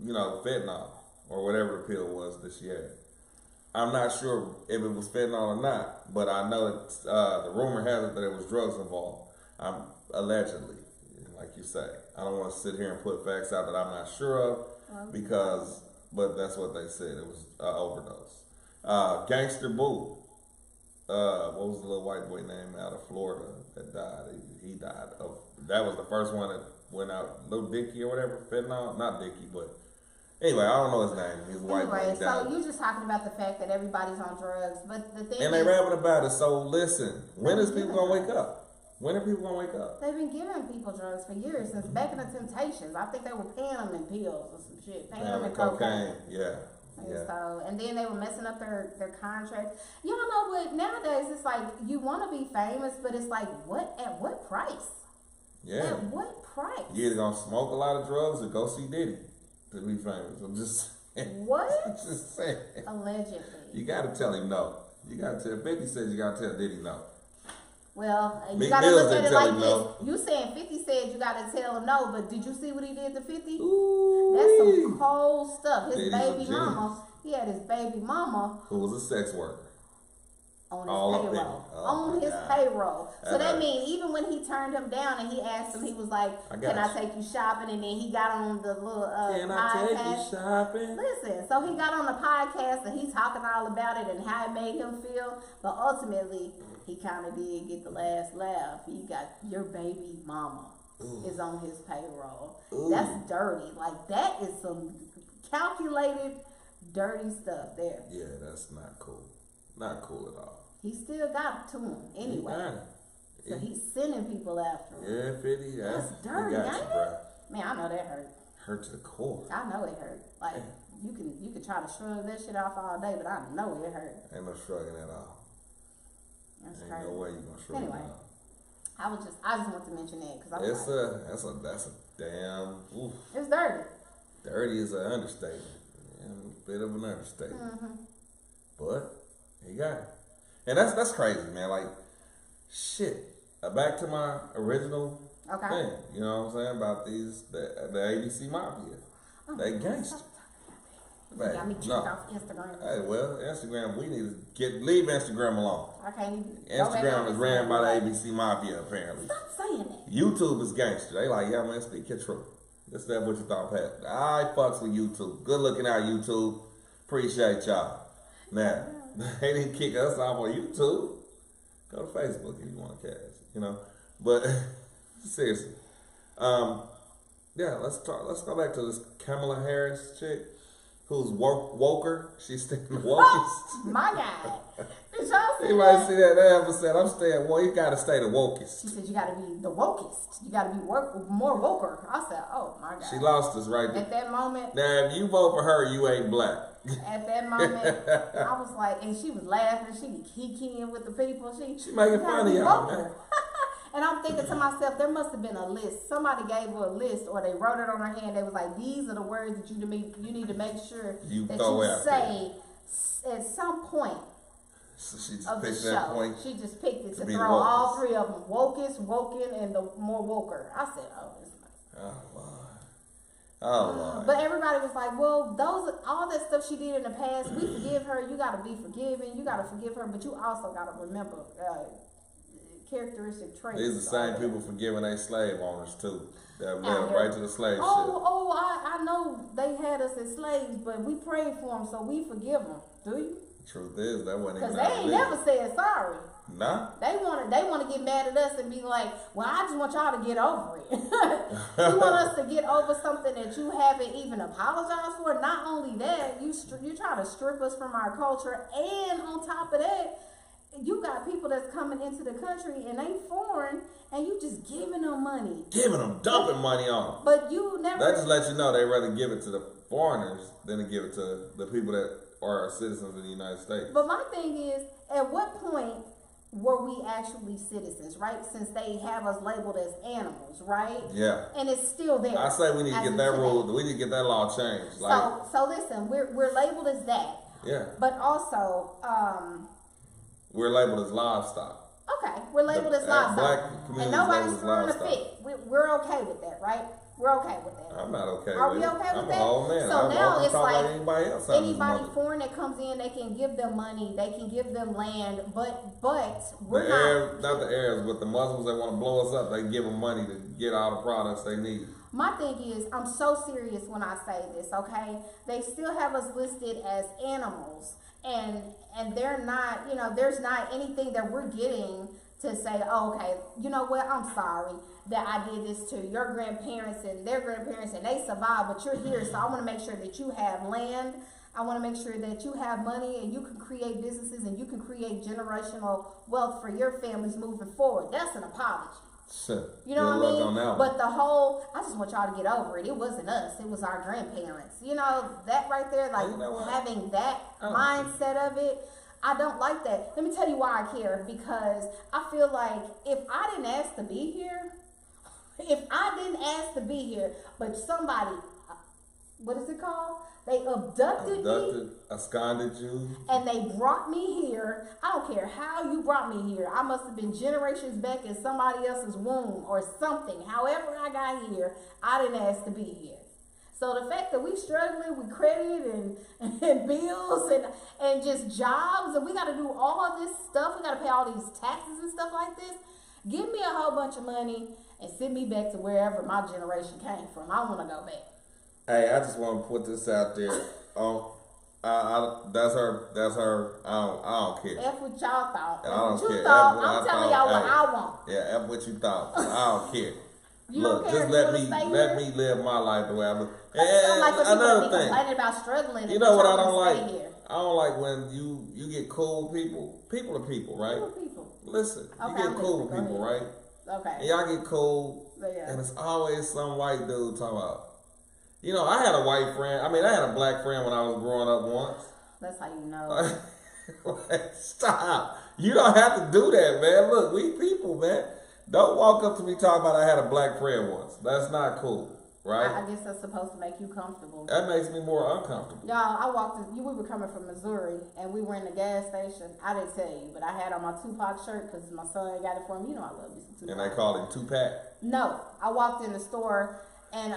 R.I.P. fentanyl. or whatever the pill was that she had. I'm not sure if it was fentanyl or not, but I know that the rumor has it that it was drugs involved. Allegedly, like you say. I don't want to sit here and put facts out that I'm not sure of but that's what they said. It was overdose. Gangster Boo. What was the little white boy name out of Florida that died? He died of. That was the first one that went out. Little Dicky or whatever. Fentanyl, not Dicky, but. Anyway, I don't know his name. He's white. Anyway, so you're just talking about the fact that everybody's on drugs, but the thing and they rapping about it. So listen, when is people gonna wake up? When are people gonna wake up? They've been giving people drugs for years, since back in the Temptations. I think they were paying them in pills or some shit, paying them in cocaine. Yeah. So, and then they were messing up their contracts. Y'all know what? Nowadays, it's like you want to be famous, but it's like at what price? Yeah. At what price? You either gonna smoke a lot of drugs or go see Diddy to be famous. I'm just saying. What? Just saying. Allegedly. You gotta tell him no. You gotta tell. 50 says you gotta tell Diddy no. Well, you Big gotta Bills look at didn't it tell like him this. no. You saying 50 said you gotta tell him no, but did you see what he did to 50? Ooh, That's some cold stuff. His Diddy's a baby mama, he had his baby mama who was a sex worker. on his All up in payroll. it. Oh, On my his God. payroll. So That that hurt. means even when he turned him down and he asked him, he was like, "Can I take you shopping?" And then he got on the little Can I take you podcast. shopping? Listen, so he got on the podcast and he's talking all about it and how it made him feel. But ultimately, he kind of did get the last laugh. He got your baby mama is on his payroll. Ooh. That's dirty. Like that is some calculated, dirty stuff there. Yeah, that's not cool. Not cool at all. He still got to him anyway. He got it. So he's sending people after him. Yeah, 50. That's dirty, he got ain't you, it? bro. Man, I know that hurt. Hurt to the core. I know it hurt. Like you can try to shrug that shit off all day, but I know it hurt. Ain't no shrugging at all. That's Ain't crazy. no way you gonna shrug Anyway. it off. I just want to mention that because I'm That's like, that's a damn it's dirty. dirty is an understatement. Yeah, a bit of an understatement. Mm-hmm. But he got it. And that's crazy, man. Like shit. Back to my original Okay. thing. You know what I'm saying? About the ABC Mafia. They gangster. You got me kicked off Instagram. Hey, well, Instagram, we need to leave Instagram alone. I can't even. Instagram is ran by the ABC Mafia, apparently. Stop saying that. YouTube is gangster. They like, yeah, man, speak your truth. That's that what you thought, Pat. I fucks with YouTube. Good looking out, YouTube. Appreciate y'all. Now, they didn't kick us off on YouTube. Go to Facebook if you want to catch, you know. But seriously, yeah, let's go back to this Kamala Harris chick. Who's woker? She's staying the wokest. My God. Did y'all see Anybody that? see that episode? I'm staying. Well, you gotta stay the wokest. She said you gotta be the wokest. You gotta be more woker. I said, oh my God. She lost us right there. At that moment, Now, if you vote for her, you ain't black. at that moment, I was like, and she was laughing. She be kikiing with the people. She making you gotta fun of be y'all, woker. man. And I'm thinking to myself, there must have been a list. Somebody gave her a list, or they wrote it on her hand. They was like, "These are the words that you need to make sure You that throw you out say at some point So she just of the picked that show." point. She just picked it to be throw the all wokest. three of them: wokest, woken, and the more woker. I said, "Oh, this." Oh Lord. Oh Lord. But everybody was like, "Well, all that stuff she did in the past, we forgive her. You got to be forgiving. You got to forgive her, but you also got to remember." Characteristic traits. These are the same people forgiving their slave owners too. That led Out them here. right to the slave ship. I know they had us as slaves, but we prayed for them, so we forgive them. Do you? Truth is, that wasn't Because even they ain't never said sorry. Nah. They want to get mad at us and be like, "Well, I just want y'all to get over it." You want us to get over something that you haven't even apologized for. Not only that, you try to strip us from our culture, and on top of that, you got people that's coming into the country and they foreign, and you just giving them money. Giving them, dumping money on them. But you never. That just lets you know they rather give it to the foreigners than to give it to the people that are citizens of the United States. But my thing is, at what point were we actually citizens, right? Since they have us labeled as animals, right? Yeah. And it's still there. I say we need to as get of that today. rule. We need to get that law changed. Like, So listen, we're labeled as that, yeah, but also, we're labeled as livestock. okay, we're labeled as Black livestock, community and is nobody's labeled as throwing a livestock. fit. We're okay with that, right? We're okay with that. I'm not okay Are with we it. okay with I'm that? a whole man. So I'm now open it's talk like anybody else out of this anybody mother- foreign that comes in, they can give them money, they can give them land, but The we're Arabs, not the Arabs, but the Muslims that want to blow us up, they give them money to get all the products they need. My thing is, I'm so serious when I say this, okay? They still have us listed as animals, and they're not, you know, there's not anything that we're getting to say, oh, okay, you know what, I'm sorry that I did this to your grandparents and their grandparents and they survived, but you're here, so I want to make sure that you have land. I want to make sure that you have money and you can create businesses and you can create generational wealth for your families moving forward. That's an apology. Shit. You know Good what I luck mean? on that one. But the whole, I just want y'all to get over it. It wasn't us. It was our grandparents. You know, that right there, like You know what? having that mindset of it, I don't like that. Let me tell you why I care. Because I feel like if I didn't ask to be here, but somebody, what is it called? They abducted me. Absconded you. And they brought me here. I don't care how you brought me here. I must have been generations back in somebody else's womb or something. However I got here, I didn't ask to be here. So the fact that we struggling with credit and bills and just jobs, and we got to do all of this stuff, we got to pay all these taxes and stuff like this, give me a whole bunch of money and send me back to wherever my generation came from. I want to go back. Hey, I just want to put this out there. That's her. I don't care. F what y'all thought. I don't F what you care. thought. F what I'm I telling thought. y'all what Hey. I want. Yeah, F what you thought. I don't care. You Look, don't care just if you let wanna me stay let here? me live my life the way I live. Sound like when people Another be thing, complaining about struggling. you know what I y'all don't wanna like? stay here. I don't like when you get cool with people. People are people, right? People. Listen, you Okay, get I'm cool with listening. people, Go right? Okay. And y'all get cool, Yeah. and it's always some white dude talking about. You know, I had a white friend. I mean, I had a black friend when I was growing up once. That's how you know. Like, stop. You don't have to do that, man. Look, we people, man. Don't walk up to me talking about I had a black friend once. That's not cool, right? I guess that's supposed to make you comfortable. That makes me more uncomfortable. Y'all, I walked in, we were coming from Missouri, and we were in the gas station. I didn't tell you, but I had on my Tupac shirt because my son got it for me. You know I love me some Tupac. And they call him Tupac. No, I walked in the store, and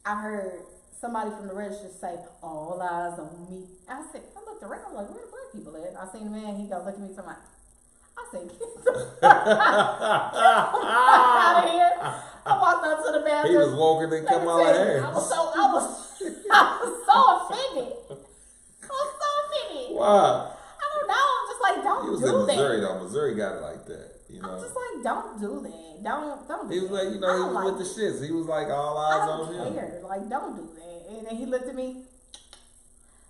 I heard somebody from the register say, "All eyes on me." I said, I looked around like, where the black people at? I seen the man, he go look at me talking about, I said, get the fuck out of here. I walked up to the bathroom. He was walking and come out of here. I was so offended. Why? I don't know. I'm just like, He don't was do in Missouri that. though. Missouri got it like that, you know. I'm just like, don't do that. Don't do He was that. like, you know, I he don't was like with the shits. He was like all I eyes on don't him. care. Like, don't do that. And then he looked at me.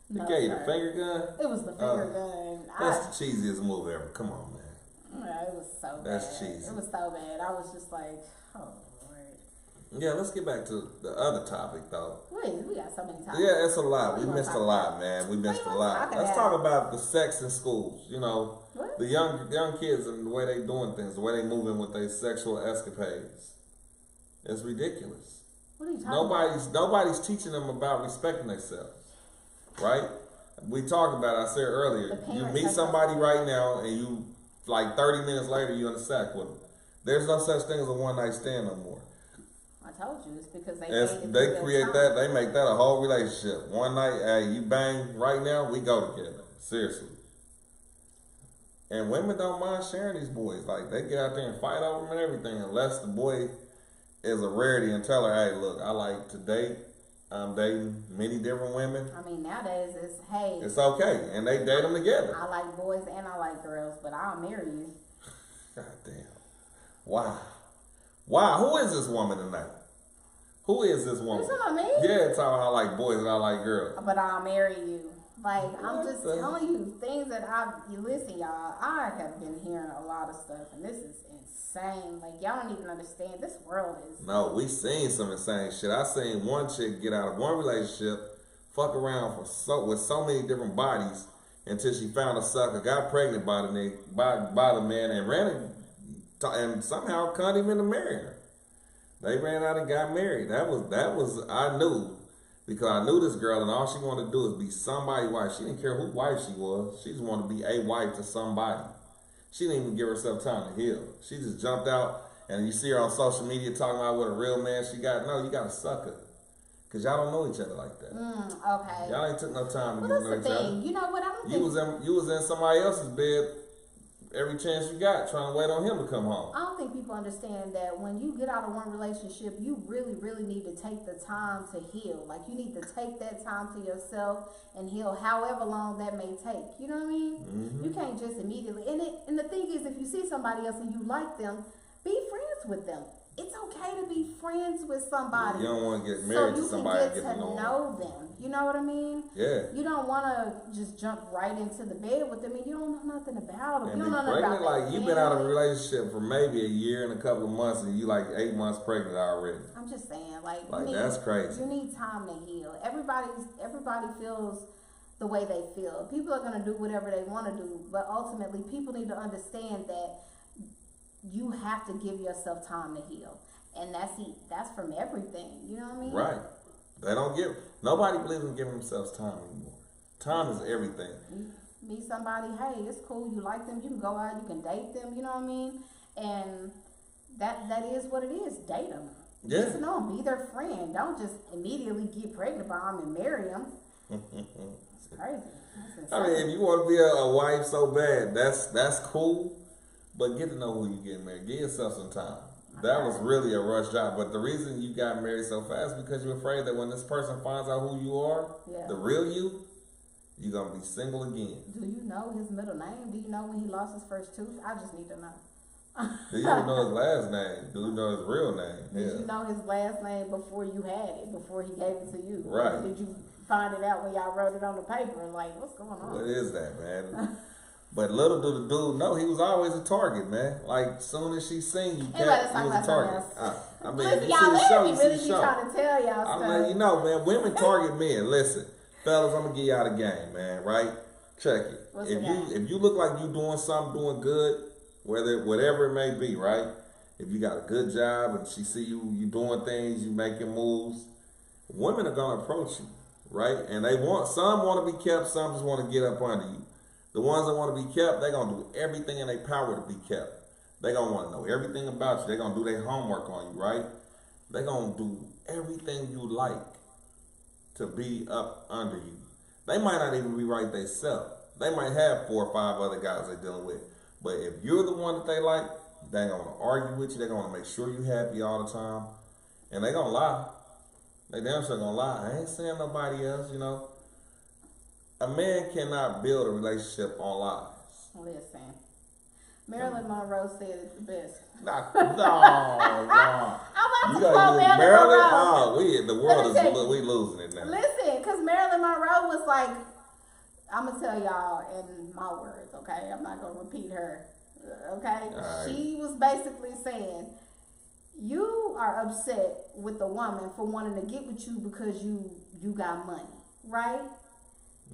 He No, gave you the sir. finger gun. It was the finger gun. That's the cheesiest move ever. Come on, man. Yeah, it was so That's bad. cheesy. It was so bad. I was just like, oh Lord. Yeah, let's get back to the other topic though. Wait, we got so many topics. Yeah, it's a lot. We What you missed a wanna lot, man. We missed a wanna lot. talk Let's about? talk about the sex in schools. You know, What? the young kids and the way they doing things, the way they moving with their sexual escapades. It's ridiculous. What are you talking about? Nobody's teaching them about respecting themselves, right? We talked about it, I said earlier. The You parents meet have somebody to- right now, and you like 30 minutes later you in the sack with them. There's no such thing as a one night stand no more. I told you it's because they It's, made it they through their create time. that. They make that a whole relationship. One night, hey, you bang right now, we go together. Seriously. And women don't mind sharing these boys. Like they get out there and fight over them and everything, unless the boy is a rarity and tell her, hey, look, I like to date. I'm dating many different women. I mean, nowadays it's, hey, It's okay, and they date them together. I like boys and I like girls, but I'll marry you. God damn. Why? Why? Who is this woman tonight? Who is this woman? You talking about me? Yeah, talking about I like boys and I like girls. But I'll marry you. Like, I'm What just the- telling you things that you listen, y'all. I have been hearing a lot of stuff, and this is insane. Like, y'all don't even understand. This world is. No, we seen some insane shit. I seen one chick get out of one relationship, fuck around with so many different bodies until she found a sucker, got pregnant by the man, and ran it, and somehow conned him into marrying her. They ran out and got married. That was I knew. Because I knew this girl, and all she wanted to do is be somebody's wife. She didn't care who wife she was. She just wanted to be a wife to somebody. She didn't even give herself time to heal. She just jumped out and you see her on social media talking about what a real man she got. No, you got a sucker. Because y'all don't know each other like that. Okay. Y'all ain't took no time to Well, get to that's know the each other. thing. You know what? I don't think You was in somebody else's bed every chance you got, trying to wait on him to come home. I don't think people understand that when you get out of one relationship, you really, really need to take the time to heal. Like, you need to take that time to yourself and heal however long that may take. You know what I mean? Mm-hmm. You can't just immediately. And the thing is, if you see somebody else and you like them, be friends with them. It's okay to be friends with somebody. You don't want to get married to somebody so and you get can to get to know know them. You know what I mean? Yeah. You don't want to just jump right into the bed with them and you don't know nothing about them. And You be don't know nothing pregnant, about like their you've been out of a family. relationship for maybe a year and a couple of months, and you like 8 months pregnant already. I'm just saying, like That's crazy. You need time to heal. Everybody feels the way they feel. People are gonna do whatever they want to do, but ultimately, people need to understand that you have to give yourself time to heal, and that's from everything. You know what I mean? Right. They don't give. Nobody believes in giving themselves time anymore. Time is everything. You meet somebody, hey, it's cool. You like them, you can go out, you can date them. You know what I mean? And that is what it is. Date them. Yeah. Get to know them. Be their friend. Don't just immediately get pregnant by them and marry them. It's crazy. That's I mean, if you want to be a wife so bad, that's cool. But get to know who you getting married. Give yourself some time. That was really a rush job. But the reason you got married so fast is because you're afraid that when this person finds out who you are, Yeah. the real you're going to be single again. Do you know his middle name? Do you know when he lost his first tooth? I just need to know. Do you even know his last name? Do you know his real name? Did you know his last name before you had it, before he gave it to you? Right. Or did you find it out when y'all wrote it on the paper? Like, what's going on? What is that, man? But little do the dude know, he was always a target, man. Like, soon as she seen you, Anyway, let's talk he was a about target. something else. I mean, Listen, if you y'all, see the let show, me you see really the be show. trying to tell y'all I'm stuff. letting you know, man. Women target men. Listen, fellas, I'm gonna give y'all the game, man. Right? Check it. What's the game? If you look like you doing something, doing good, whatever it may be, right? If you got a good job and she see you doing things, you making moves, women are gonna approach you, right? And some want to be kept, some just want to get up under you. The ones that want to be kept, they're gonna do everything in their power to be kept. They're gonna want to know everything about you. They're gonna do their homework on you, right? They're gonna do everything you like to be up under you. They might not even be right themselves. They might have 4 or 5 other guys they're dealing with. But if you're the one that they like, they're going to argue with you. They're going to make sure you're happy all the time. And they're going to lie. They damn sure going to lie. I ain't saying nobody else, you know. A man cannot build a relationship on lies. Listen, Marilyn Monroe said it the best. No. I want You to quote got Marilyn Marilyn? Monroe. The world Let me tell is you. we losing it now. Listen, because Marilyn Monroe was like, I'm going to tell y'all in my words, okay? I'm not going to repeat her, okay? All right. She was basically saying, you are upset with the woman for wanting to get with you because you got money, right?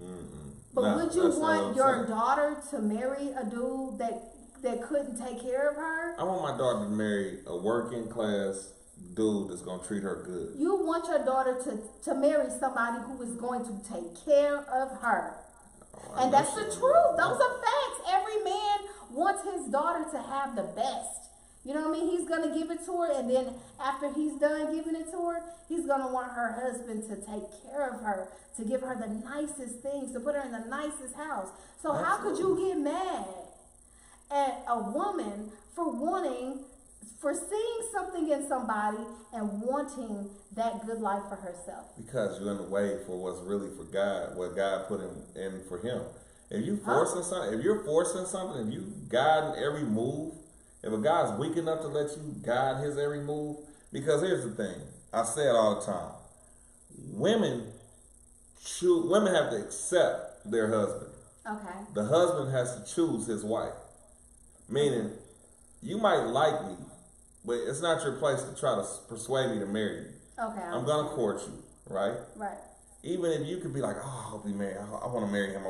Mm-mm. But Nah, would you that's not what want I'm your saying. daughter to marry a dude that couldn't take care of her? I want my daughter to marry a working class dude that's gonna treat her good. You want your daughter to marry somebody who is going to take care of her. Oh, I And know that's she the gonna truth. do Those that. are facts. Every man wants his daughter to have the best. You know what I mean? He's going to give it to her, and then after he's done giving it to her, he's going to want her husband to take care of her, to give her the nicest things, to put her in the nicest house. So how could you get mad at a woman for seeing something in somebody and wanting that good life for herself? Because you're in the way for what's really for God, what God put in for him. If you forcing something, if you're forcing something, if you guiding every move, if a guy's weak enough to let you guide his every move, because here's the thing, I say it all the time. Women have to accept their husband. Okay. The husband has to choose his wife. Meaning, you might like me, but it's not your place to try to persuade me to marry you. Okay. I'm gonna court you, right? Right. Even if you could be like, oh, I hope he marry. I want to marry him.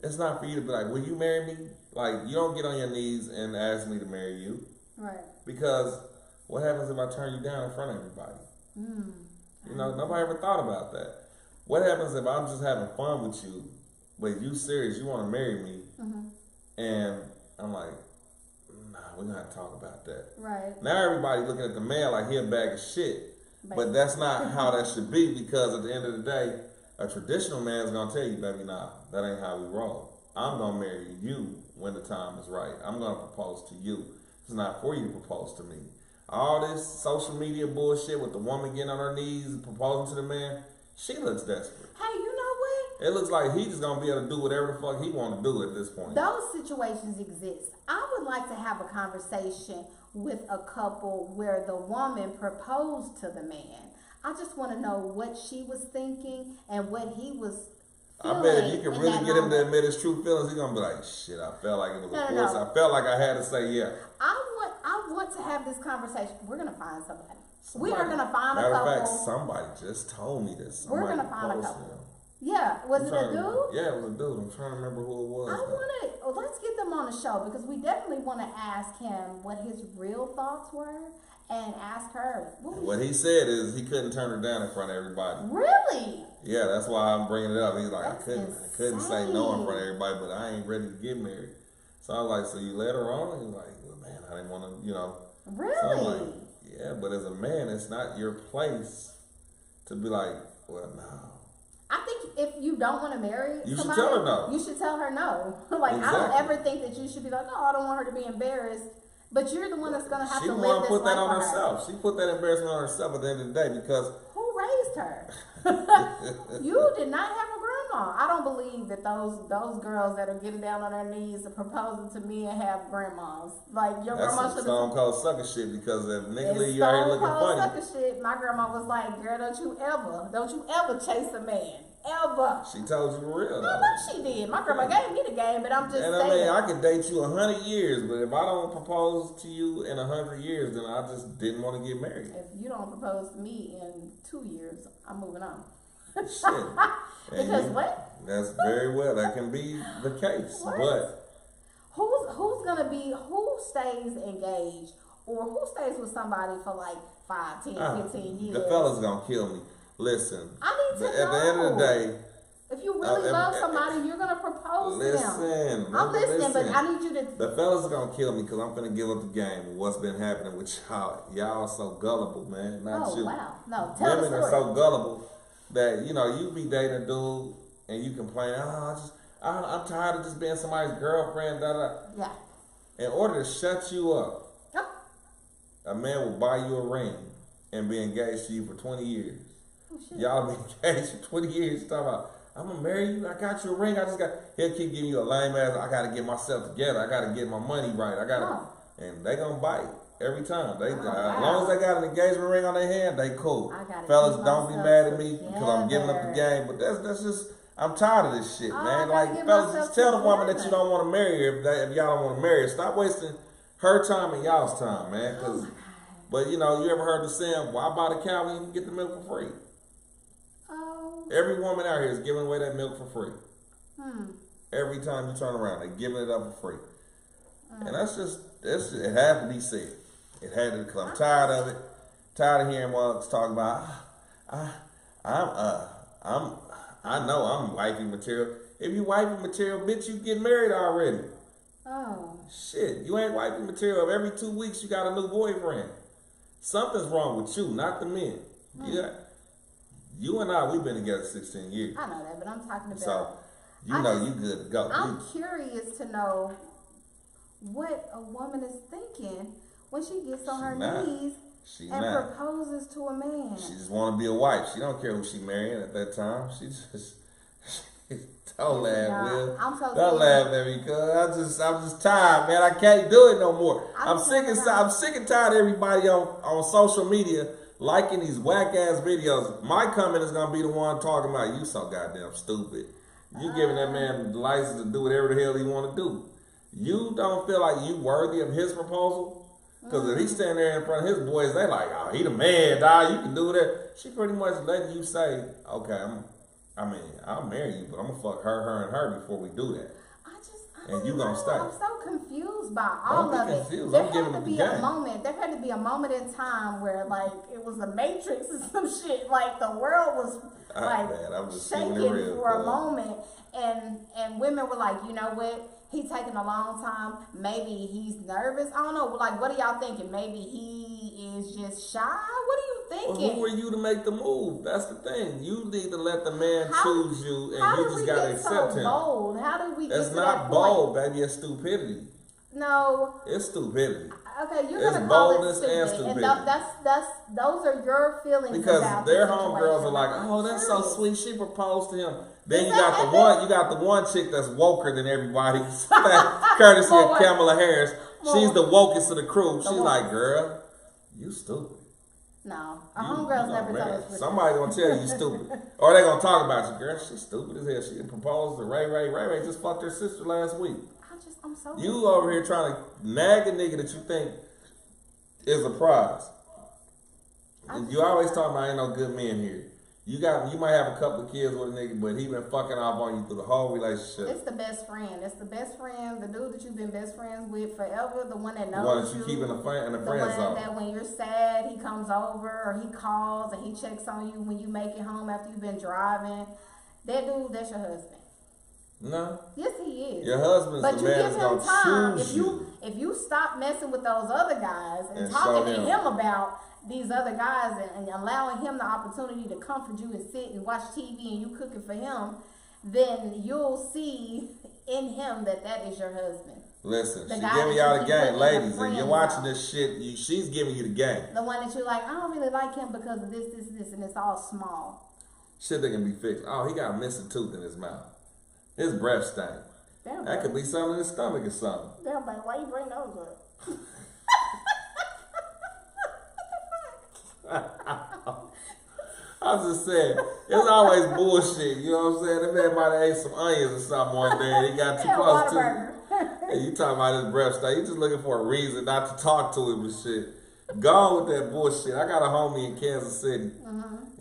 It's not for you to be like, will you marry me? Like, you don't get on your knees and ask me to marry you. Right. Because what happens if I turn you down in front of everybody? You know, nobody ever thought about that. What happens if I'm just having fun with you, but you serious, you want to marry me, and I'm like, no, we're gonna have to talk about that. Right. Now everybody looking at the man like he a bag of shit. But that's not how that should be, because at the end of the day, a traditional man's gonna tell you, baby, nah, that ain't how we roll. I'm gonna marry you when the time is right. I'm gonna propose to you. It's not for you to propose to me. All this social media bullshit with the woman getting on her knees and proposing to the man, she looks desperate. Hey, you know what? It looks like he's just gonna be able to do whatever the fuck he want to do at this point. Those situations exist. I would like to have a conversation with a couple where the woman proposed to the man. I just want to know what she was thinking and what he was feeling. I bet if you can really get him to moment. admit his true feelings, he's gonna be like, shit, I felt like it was a force. No. I felt like I had to say yeah. I want to have this conversation. We're gonna find somebody. We are gonna find a Matter couple. of fact, somebody just told me this. We're Somebody gonna find a posted couple. him. Yeah, was I'm it trying a to- dude? Yeah, it was a dude. I'm trying to remember who it was. I though. want to. Let's get them on the show because we definitely want to ask him what his real thoughts were and ask her. What he said is he couldn't turn her down in front of everybody. Really? Yeah, that's why I'm bringing it up. He's like, That's I couldn't say no in insane. front of everybody, but I ain't ready to get married. So I was like, so you let her on? He's like, well, man, I didn't want to, Really? So I'm like, yeah, but as a man, it's not your place to be like, well, no. I think if you don't want to marry You should somebody, tell her no. you should tell her no. Like, I don't Exactly. ever think that you should be like, oh, I don't want her to be embarrassed. But you're the one that's going to have She to the live one this put that life on for her. herself. She put that embarrassment on herself at the end of the day because Who raised her? You did not have a grandma. I don't believe that those girls that are getting down on their knees and proposing to me and have grandmas. Like, your that's grandma some should stone have. cold sucker shit. Because if nigga It's leave you out here stone looking cold funny, sucker shit. My grandma was like, girl, don't you ever chase a man. Ever. she told you for real. I though. know she did. My grandma gave me the game, but I'm just And saying. I mean, I could date you 100 years, but if I don't propose to you in 100 years, then I just didn't want to get married. If you don't propose to me in 2 years, I'm moving on. Shit. And Because what? That's very well. That can be the case. What? But Who stays engaged or who stays with somebody for like 5, 10, 15 years? the fella's going to kill me. Listen. I need to At the end of the know. day, If you really love somebody, you're gonna propose to them. I'm listening, but I need you to. The fellas are gonna kill me because I'm gonna give up the game of what's been happening with y'all. Y'all so gullible, man. Not Oh you. wow! No, tell Women the are story. so gullible that you be dating a dude and you complain, I'm tired of just being somebody's girlfriend. Da da. Yeah. In order to shut you up, Oh, a man will buy you a ring and be engaged to you for 20 years. oh, shit. Y'all be engaged for 20 years. Talking about, I'm gonna marry you. I got you a ring. He'll keep giving you a lame ass. I gotta get myself together. I gotta get my money right. And they gonna bite every time. As long as they got an engagement ring on their hand, they cool. I gotta Fellas, keep don't be myself mad at me because I'm giving up the together. game. But that's just, I'm tired of this shit, Oh, I man. gotta Like, get fellas, myself just tell the woman that together. you don't want to marry her if y'all don't want to marry her. Stop wasting her time and y'all's time, man. Oh, 'Cause- my God. but you ever heard the saying, why buy the cow when you can get the milk for free? Oh. Every woman out here is giving away that milk for free. Hmm. Every time you turn around, they're giving it up for free. And that's just, it had to be said. It had to, because I'm tired of it. Tired of hearing motherfuckers talk about, I know I'm wifey material. If you wifey material, bitch, you get married already. Oh. Shit, you ain't wifey material. Every 2 weeks, you got a new boyfriend. Something's wrong with you, not the men. Yeah. You and I, we've been together 16 years. I know that, but I'm talking about. So, you good to go. I'm curious to know what a woman is thinking when she gets on her not. knees She and not. proposes to a man. She just want to be a wife. She don't care who she marrying at that time. She just don't laugh, Nah, Will. I'm so Don't serious. laugh at me, cause I'm just tired, man. I can't do it no more. I'm I'm sick and tired of everybody on social media liking these whack ass videos. My comment is gonna be the one talking about you so goddamn stupid. You giving that man the license to do whatever the hell he want to do. You don't feel like you worthy of his proposal? Because if he's standing there in front of his boys, they like, oh, he the man, dog. You can do that. She pretty much letting you say, okay, I'll marry you, but I'm gonna fuck her, and her before we do that. I and you gonna stay. I'm so confused by all Don't of be it. confused. There I'm had giving to them the be a game. moment. There had to be a moment in time where like it was the Matrix or some shit. Like the world was like Man, I'm just keeping shaking it real, for a bud. moment, and women were like, you know what? He taking a long time. Maybe he's nervous. I don't know. Like, what are y'all thinking? Maybe he is just shy. What are you Well, thinking? who are you to make the move? That's the thing. You need to let the man How- choose you, How and you did just we gotta get accept so him. bold? How did we That's get to not that bold, point? baby. It's stupidity. No. It's stupidity. Okay, you're It's gonna call it boldness and stupid, and stupidity. that's those are your feelings Because about their the homegirls situation. are like, I'm oh, that's so serious. sweet. She proposed to him. Then Is you that got the happening? one. You got the one chick that's woker than everybody, courtesy of More. Kamala Harris. More. She's the wokest of the crew. She's The like, wokest. girl, you stupid. No, our You- homegirls you never know, tell man, us. we're somebody gonna tell you stupid, or they gonna talk about you, girl. She's stupid as hell. She proposed to Ray Ray. Ray Ray just fucked her sister last week. I'm so. You over here trying to nag a nigga that you think is a prize. You always talking about ain't no good men here. You might have a couple of kids with a nigga, but he been fucking off on you through the whole relationship. It's the best friend. It's the best friend. The dude that you've been best friends with forever. The one that The knows one that you you. keep in the friend The one zone. that when you're sad, he comes over or he calls and he checks on you when you make it home after you've been driving. That dude, that's your husband. No, Yes, he is. your husband's But the you man give that's him gonna time. choose If you stop messing with those other guys and And talking show to him. him about these other guys and allowing him the opportunity to comfort you and sit and watch TV and you cooking for him, then you'll see in him that is your husband. Listen, The she guy giving that y'all you the keep game, putting in the ladies, and friend you're watching zone. this shit. She's giving you the game. The one that you're like, I don't really like him because of this, and it's all small. Shit that can be fixed. Oh, he got a missing tooth in his mouth. His breath stank. Damn, That bro. could be something in his stomach or something. Damn, bro, why you bring those up? I was just saying, it's always bullshit. You know what I'm saying? That man might have ate some onions or something one day and he got too Yeah, close to Whataburger. it. And you talking about his breath stank. You just looking for a reason not to talk to him and shit. Gone with that bullshit. I got a homie in Kansas City.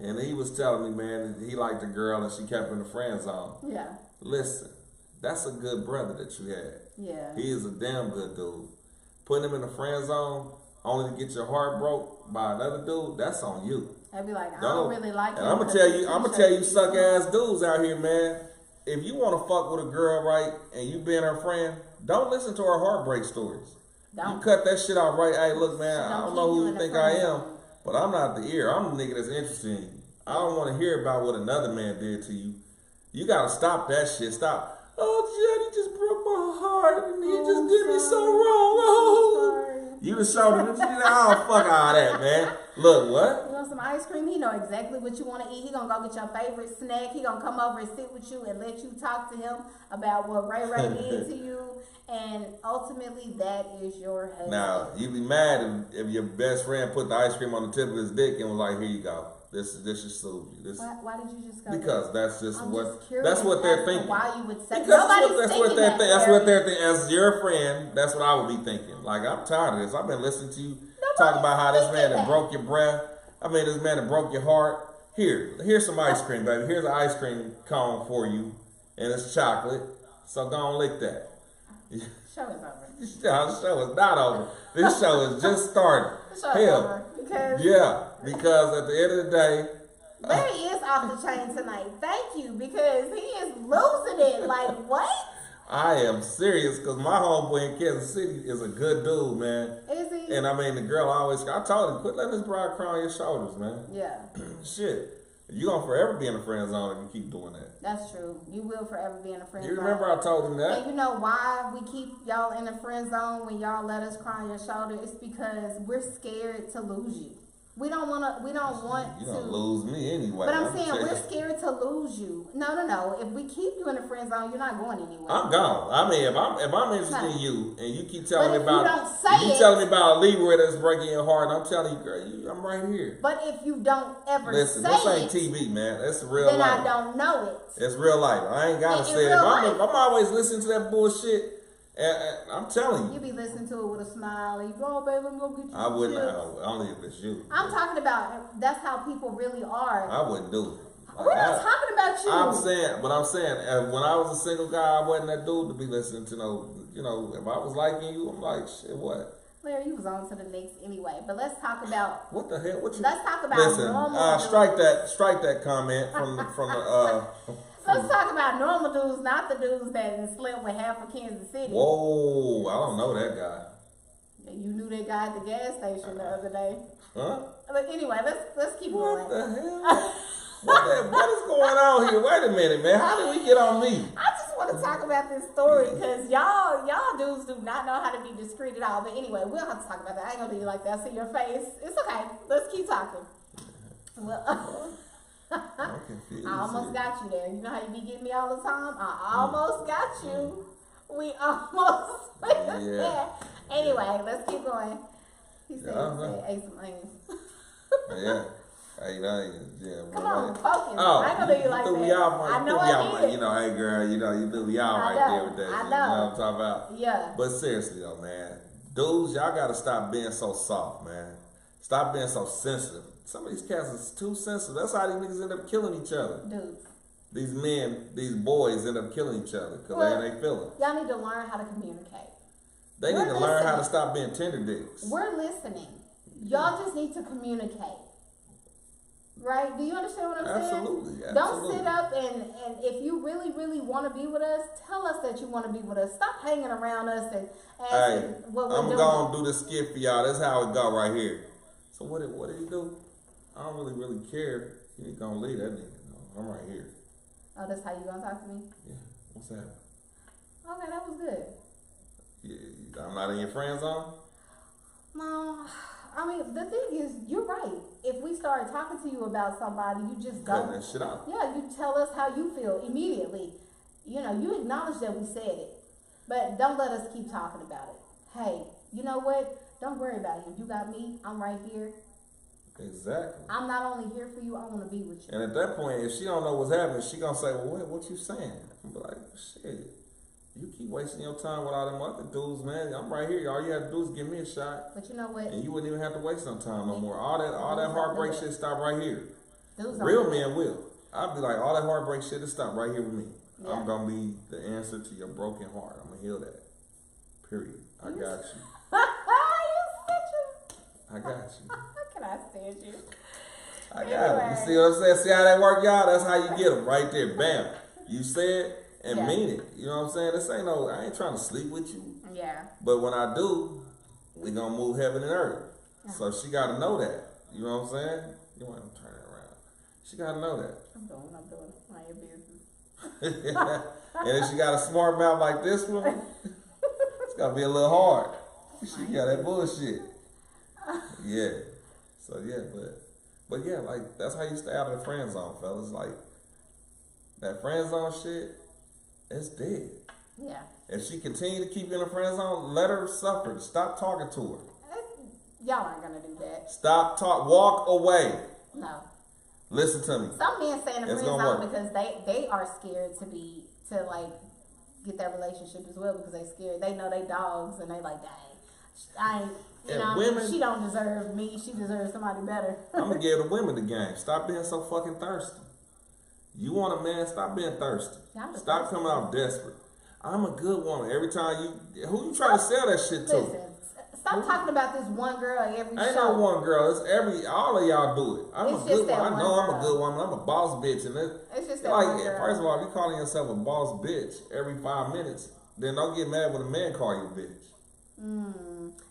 And he was telling me, man, that he liked a girl and she kept him in the friend zone. Yeah, Listen, that's a good brother that you had. yeah. He is a damn good dude. Putting him in the friend zone only to get your heart broke by another dude, that's on you. I'd be like, I don't really like him. And I'm gonna because tell you he's suck ass dudes out here, man. If you wanna fuck with a girl right and you being her friend, don't listen to her heartbreak stories. You Don't. cut that shit out right. Hey, look, man, I Don't don't keep know you who in you the think friend I am, zone. but I'm not the ear. I'm the nigga that's interested in you. I don't want to hear about what another man did to you. You gotta stop that shit. Stop. Oh, Jenny just broke my heart and he just did me so wrong. Oh. Sorry. You the shoulder. Oh, fuck all that, man. Look, what? You want some ice cream? He know exactly what you want to eat. He gonna go get your favorite snack. He gonna come over and sit with you and let you talk to him about what Ray Ray did to you. And ultimately, that is your husband. Now, you be mad if your best friend put the ice cream on the tip of his dick and was like, here you go. This should soothe you. This, Why did you just go? because that's just I'm what just curious that's what they're as to thinking. Why you would say Because nobody's that's what thinking they're that, thinking. That's Larry. what they're thinking. As your friend, that's what I would be thinking. Like, I'm tired of this. I've been listening to you talk about how this man that thinking broke your breath. I mean, this man that broke your heart. Here's some ice cream, baby. Here's an ice cream cone for you, and it's chocolate. So go on, lick that. Show is over. This show is not over. This show is just starting. The show is over because Yeah, because at the end of the day, Larry is off the chain tonight. Thank you, because he is losing it. Like what? I am serious because my homeboy in Kansas City is a good dude, man. Is he? And I mean, the girl I told him, quit letting this bride cry on your shoulders, man. Yeah, Shit. You gonna forever be in the friend zone if you keep doing that. that's true. You will forever be in a friend You zone. remember I told him And that? you know why we keep y'all in the friend zone when y'all let us cry on your shoulder? It's because we're scared to lose you. We don't want You're to. gonna lose me anyway. But I'm saying telling we're you. scared to lose you. No. If we keep you in the friend zone, you're not going anywhere. I'm gone. I mean, if I'm interested in you and you keep telling But me if you about don't say you it- telling me about a Libra that's breaking your heart, I'm telling you, girl, I'm right here. But if you don't ever Listen, say this ain't it, TV, man. That's real then life. I don't know it. It's real life. I ain't gotta In say it. real If life. I'm always listening to that bullshit, and I'm telling you, You be listening to it with a smile. And you go, oh, baby, I'm gonna get you. I wouldn't. chips." Only if it's you. I'm talking about. That's how people really are. I wouldn't do it. Like, We're not talking about you. I'm saying, when I was a single guy, I wasn't that dude to be listening to if I was liking you, I'm like, shit, what? Larry, you was on to the next anyway. But let's talk about What the hell? What you? Let's talk about Listen, normal strike that comment from the. Let's talk about normal dudes, not the dudes that slept with half of Kansas City. Whoa, I don't know that guy. You knew that guy at the gas station the other day. Huh? But anyway, let's keep What going. the hell? What is going on here? Wait a minute, man. How did we get on me? I just want to talk about this story because y'all dudes do not know how to be discreet at all. But anyway, we don't have to talk about that. I ain't gonna do you like that. I see your face. It's okay. Let's keep talking. Well, I'm confused. I almost got you there. You know how you be getting me all the time? I almost got you. We almost there. Anyway, let's keep going. He said, ate some onions. Yeah. Hey, yeah. Come on, focus. Oh, I ain't gonna do you like that. I know I did. Hey girl, you threw me out right there with that. I You know. know what I'm talking about? Yeah. But seriously though, man, dudes, y'all gotta stop being so soft, man. Stop being so sensitive. Some of these cats is too sensitive. That's how these niggas end up killing each other. Dudes. These men, these boys end up killing each other because they ain't feeling. Y'all need to learn how to communicate. They need to learn how to stop being tender dicks. We're listening. Y'all just need to communicate. Right? Do you understand what I'm saying? Absolutely. Don't sit up and if you really, really want to be with us, tell us that you want to be with us. Stop hanging around us and asking what we're doing. I'm going to do the skit for y'all. That's how it go right here. So what did he do? I don't really care. He ain't going to leave that nigga. No, I'm right here. Oh, that's how you going to talk to me? Yeah. What's that? Okay, that was good. Yeah, I'm not in your friend zone? No. I mean, the thing is, you're right. If we start talking to you about somebody, you just don't. Cut that shit out. Yeah, you tell us how you feel immediately. You know, you acknowledge that we said it. But don't let us keep talking about it. Hey, you know what? Don't worry about him. You got me. I'm right here. Exactly. I'm not only here for you, I want to be with you. And at that point, if she don't know what's happening, she gonna say, well, what you saying? I'm like, shit. You keep wasting your time with all them other dudes, man. I'm right here. All you have to do is give me a shot. But you know what? And you wouldn't even have to waste no time no more. All that heartbreak shit stop right here. Dudes Real men will. I'd be like, all that heartbreak shit, it stop right here with me. Yeah. I'm gonna be the answer to your broken heart. I'm gonna heal that. Period. I got you. I got you. How can I stand you? I got it. You see what I'm saying? See how that work, y'all? That's how you get them right there. Bam. You say it and mean it. You know what I'm saying? This ain't I ain't trying to sleep with you. Yeah. But when I do, we gonna move heaven and earth. Yeah. So she gotta know that. You know what I'm saying? You want to turn it around. She gotta know that. I'm doing. Mind your business. And if she got a smart mouth like this one, it's gonna be a little hard. She got that bullshit. Yeah. So yeah, but yeah, like that's how you stay out of the friend zone, fellas. Like that friend zone shit, it's dead. Yeah. If she continue to keep you in the friend zone, let her suffer. Stop talking to her. Y'all aren't gonna do that. Stop walk away. No. Listen to me. Some men stay in the friend zone because they are scared to get that relationship as well because they scared. They know they dogs and they like, dang, I ain't. You know, women, she don't deserve me. She deserves somebody better. I'm gonna give the women the game. Stop being so fucking thirsty. You want a man? Stop being thirsty. Stop coming off desperate. I'm a good woman. Every time who you trying to sell that shit to? Listen, stop talking about this one girl every show. Ain't no one girl. It's all of y'all do it. I'm a good woman. I know I'm a good woman. I'm a boss bitch, and it's just that like one girl. First of all, if you calling yourself a boss bitch every 5 minutes, then don't get mad when a man call you a bitch.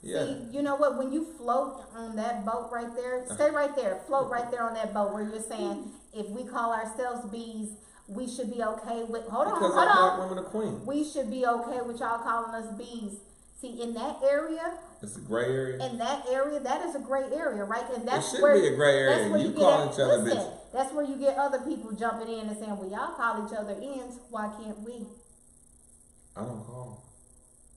Yeah. See, you know what? When you float on that boat right there, stay right there. Float right there on that boat where you're saying, if we call ourselves bees, we should be okay with. Hold on. Black women are queen. We should be okay with y'all calling us bees. See, in that area, it's a gray area. In that area, that is a gray area, right? And that's it should be a gray area. You call each other bitches. That's where you get other people jumping in and saying, "Well, y'all call each other ends. Why can't we?" I don't call.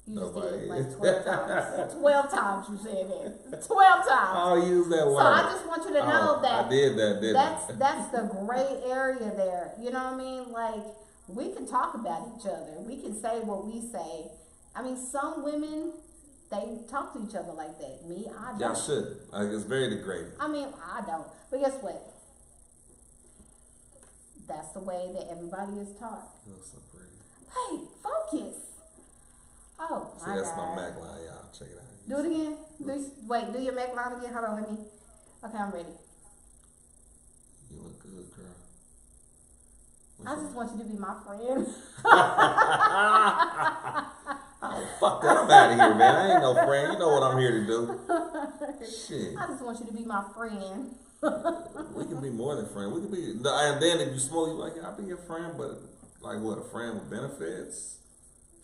You just did like 12 times. 12 times you said that. 12 times. I'll use that word. So I just want you to know that I did that, didn't I? That's the gray area there. You know what I mean? Like, we can talk about each other. We can say what we say. I mean, some women, they talk to each other like that. Me, I don't. Y'all should. Like, it's very degrading. I mean, I don't. But guess what? that's the way that everybody is taught. You look so pretty. Hey, focus. Oh See, my that's God. my Mac line, y'all. Check it out. Do it again. Do your Mac line again. Hold on, let me. Okay, I'm ready. You look good, girl. I just want you to be my friend. Oh, fuck that. I'm out of here, man. I ain't no friend. You know what I'm here to do. Shit. I just want you to be my friend. We can be more than friends. We can be, and then if you smoke, you like, I'll be your friend, but like what, a friend with benefits?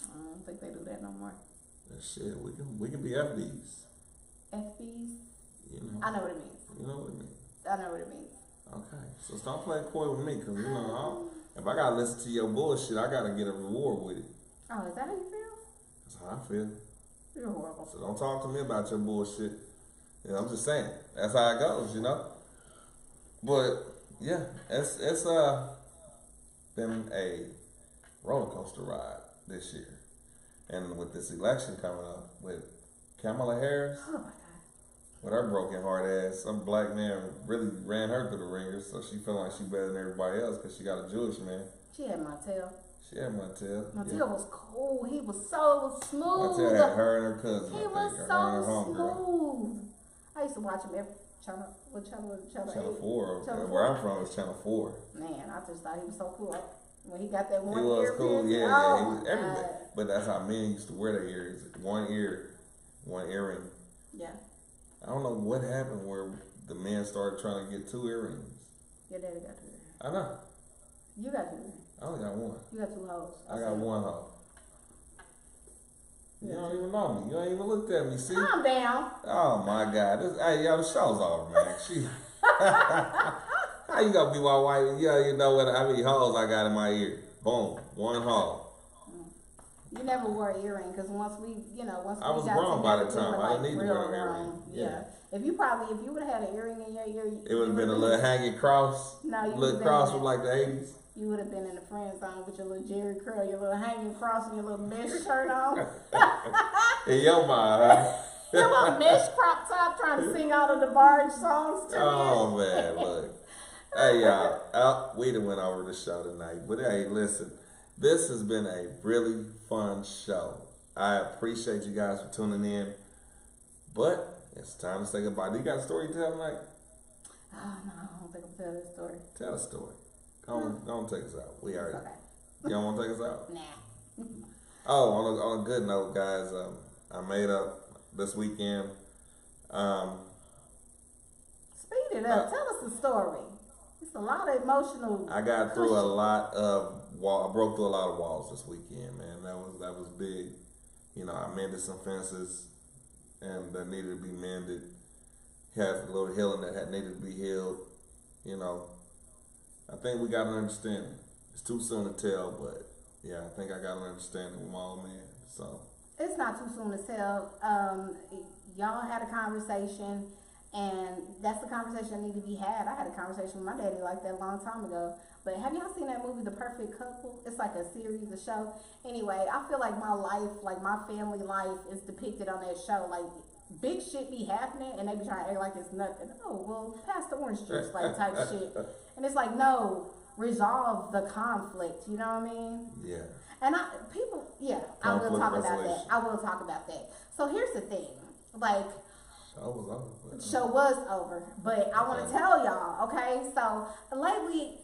I don't think they do that no more. Shit, we can be FBs. FBs? You know. I know what it means. You know what it means. I know what it means. Okay, so stop playing coy with me, cause you know, if I gotta listen to your bullshit, I gotta get a reward with it. Oh, is that how you feel? That's how I feel. You're horrible. So don't talk to me about your bullshit. You know, I'm just saying, that's how it goes, you know. But yeah, it's been a roller coaster ride this year, and with this election coming up with Kamala Harris, Oh my God. with her broken heart ass, some black man really ran her through the ringer, so she feel like she better than everybody else because she got a Jewish man. She had Montel. She had Montel. Montel was cool. He was so smooth. Montel had her and her cousin. He I was think, her and her so homegirl. smooth. I used to watch him every channel. What channel? Channel 8? 4. Channel Where 4. I'm from is Channel 4. Man, I just thought he was so cool. When he got that one He was ear cool, piercing, yeah, oh he was my everything. God. But that's how men used to wear their ears. One ear, one earring. Yeah, I don't know what happened where the men started trying to get 2 earrings. your daddy got 2 earrings. I know. You got 2 earrings. I only got one. You got 2 hoes. I got one hoe. You Yeah. don't even know me. You ain't even looked at me, see? Calm down. Oh my God. Hey, yo, the show's over, man. She. How you gonna be my wife? Yeah, you know what? How many holes I got in my ear? Boom, one hole. You never wore an earring because once we I was got grown by together, the time. we were, I didn't need to real wear an grown. earring. Yeah. If you would have had an earring in your ear, It would have been a little hanging cross. No, you little would've been cross in from it. like the 80s. You would have been in the friend zone with your little Jerry curl, your little hanging cross, and your little mesh shirt on. In your mind, huh? Your little mesh crop top, trying to sing all of the barge songs to Oh me. man, look. Hey y'all, we done went over the show tonight. But hey, listen, this has been a really fun show. I appreciate you guys for tuning in. But it's time to say goodbye. Do you got a story to tell tonight? Oh no, I don't think I'm telling this story. Tell a story. Go on, take us out. We already. Okay. You don't want to take us out? Nah. Oh, on a good note, guys, I made up this weekend. Speed it up. Tell us the story. It's a lot of emotional. I got through a lot of I broke through a lot of walls this weekend, man. That was big. You know, I mended some fences and that needed to be mended. Had a little healing that had needed to be healed. You know, I think we got an understanding. It's too soon to tell, but yeah, I think I got an understanding with my old man. So It's not too soon to tell. Y'all had a conversation, and that's the conversation that need to be had. I had a conversation with my daddy like that a long time ago. But have y'all seen that movie, The Perfect Couple? It's like a series, a show. Anyway, I feel like my life, like my family life, is depicted on that show. Like, big shit be happening, and they be trying to act like it's nothing. Oh, well, pass the orange juice, like type shit. And it's like, no, resolve the conflict. You know what I mean? yeah. And I will Conflict talk about resolution. that. I will talk about that. So here's the thing, like, Show was over. But, show was over, but I want to tell y'all, okay? So lately,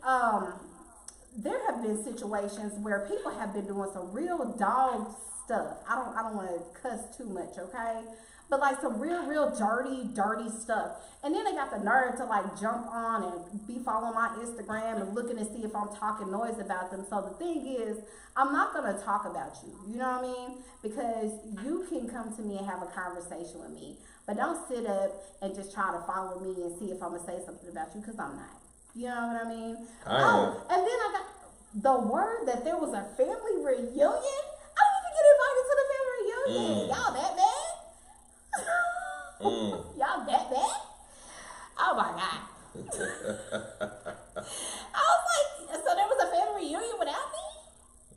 there have been situations where people have been doing some real dog stuff. I don't want to cuss too much, okay? But like some real dirty stuff. And then they got the nerve to like jump on and be following my Instagram and looking to see if I'm talking noise about them. So the thing is, I'm not going to talk about you. You know what I mean? Because you can come to me and have a conversation with me. But don't sit up and just try to follow me and see if I'm going to say something about you, because I'm not. You know what I mean? And then I got the word that there was a family reunion. I didn't even get invited to the family reunion. Y'all that bad? Y'all that bad? Oh my God. I was like, so there was a family reunion without me?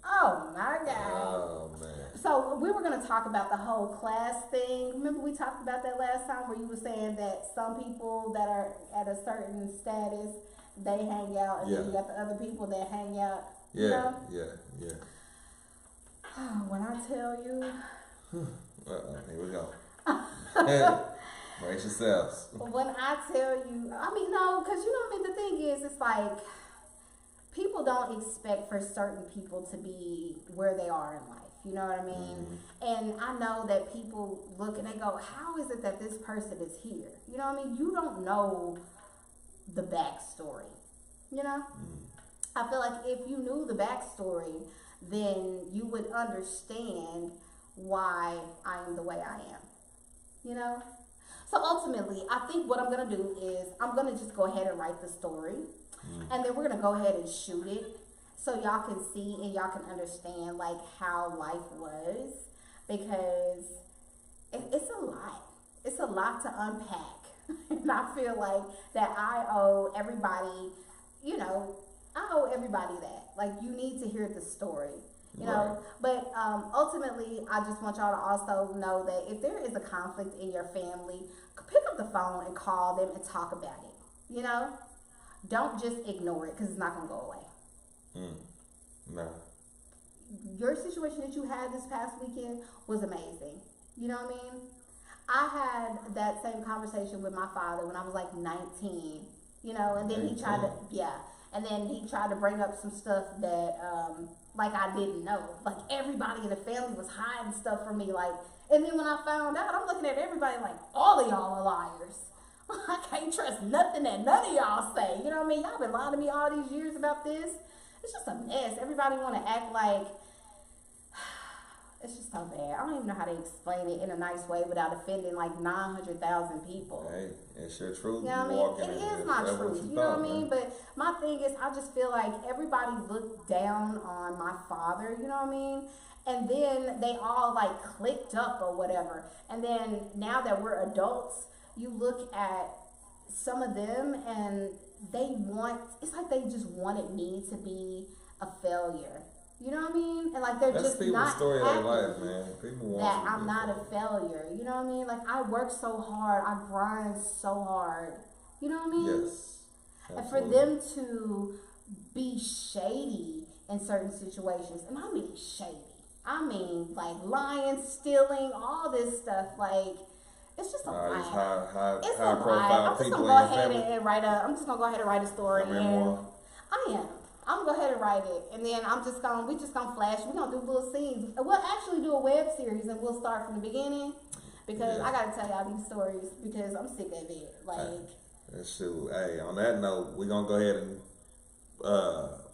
Oh my God. Oh man. So we were going to talk about the whole class thing. Remember we talked about that last time where you were saying that some people that are at a certain status they hang out, and then you got the other people that hang out. You know? Yeah. When I tell you, Here we go. Brace yourselves. when I tell you, I mean, no, because you know what I mean. The thing is, it's like people don't expect for certain people to be where they are in life. You know what I mean? And I know that people look and they go, how is it that this person is here? You know what I mean? You don't know the backstory. You know? I feel like if you knew the backstory, then you would understand why I am the way I am. You know? So ultimately, I think what I'm going to do is I'm going to just go ahead and write the story. And then we're going to go ahead and shoot it so y'all can see and y'all can understand like how life was, because it's a lot. It's a lot to unpack. And I feel like that I owe everybody, you know, I owe everybody that. Like, you need to hear the story. You know, but ultimately, I just want y'all to also know that if there is a conflict in your family, pick up the phone and call them and talk about it. You know, don't just ignore it, because it's not gonna go away. No. Your situation that you had this past weekend was amazing. You know what I mean? I had that same conversation with my father when I was like 19. You know, and then he tried to, and then he tried to bring up some stuff that, like, I didn't know. Like, everybody in the family was hiding stuff from me. Like, and then when I found out, I'm looking at everybody like, all of y'all are liars. I can't trust nothing that none of y'all say. You know what I mean? Y'all been lying to me all these years about this. It's just a mess. Everybody want to act like, it's just so bad. I don't even know how to explain it in a nice way without offending like 900,000 people. Hey, it's your truth. You know what I mean? It is my truth. You know what I mean? But my thing is, I just feel like everybody looked down on my father. You know what I mean? And then they all like clicked up or whatever. And then now that we're adults, you look at some of them and they want, it's like they just wanted me to be a failure. You know what I mean? And like they're That's just people's not story of happy their life, man. People want that you to I'm be not a failure. You know what I mean? Like, I work so hard, I grind so hard. You know what I mean? Yes. And for them to be shady in certain situations, and I mean shady. I mean like lying, stealing, all this stuff. Like, it's just a lot. It's high It's a profile lot. I'm just people gonna in go your ahead family. and write a. I'm just gonna go ahead and write a story. A memoir? I am. I'm gonna go ahead and write it, and then we just gonna flash. We're gonna do little scenes. We'll actually do a web series, and we'll start from the beginning, because I gotta tell y'all these stories because I'm sick of it. Like, shoot. Hey, on that note, we're gonna go ahead and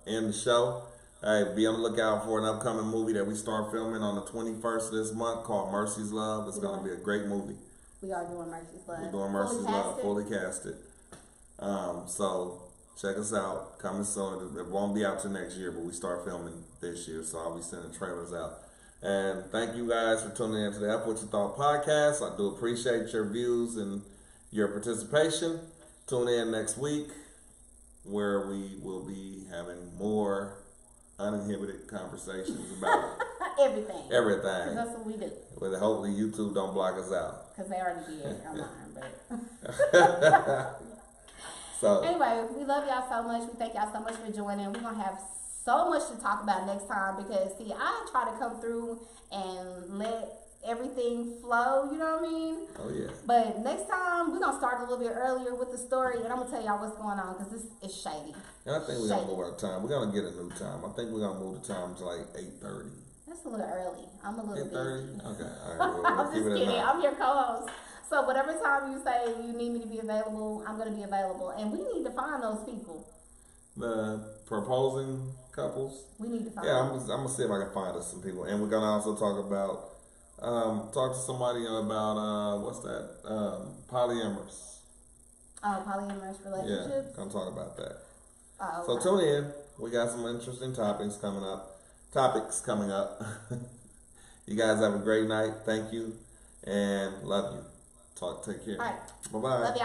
end the show. Hey, be on the lookout for an upcoming movie that we start filming on the 21st of this month called Mercy's Love. It's gonna be a great movie. We are doing Mercy's Love. We're doing Mercy's Love, fully casted. So check us out. Coming soon. It won't be out till next year, but we start filming this year, so I'll be sending trailers out. And thank you guys for tuning in to the F What You Thought podcast. I do appreciate your views and your participation. Tune in next week, where we will be having more uninhibited conversations about everything. everything. That's what we do. But hopefully YouTube don't block us out. Because they already did online, but. So anyway, we love y'all so much. We thank y'all so much for joining. We're gonna have so much to talk about next time, because see, I try to come through and let everything flow, you know what I mean? Oh yeah. But next time we're gonna start a little bit earlier with the story, and I'm gonna tell y'all what's going on, because this is shady. And I think we're gonna move our time. We're gonna get a new time. I think we're gonna move the time to like 8:30. That's a little early. I'm a little 8:30? busy. Okay. All right, we'll I'm keep just it at kidding. 9. I'm your co-host. So whatever time you say you need me to be available, I'm gonna be available. And we need to find those people. The proposing couples. We need to find Yeah, them. I'm gonna see if I can find us some people, and we're gonna also talk about talk to somebody about what's that polyamorous. Polyamorous relationships. Yeah, gonna talk about that. Oh, So okay. tune in. We got some interesting topics coming up. You guys have a great night. Thank you, and love you. Take care. All right. Bye bye. Love y'all.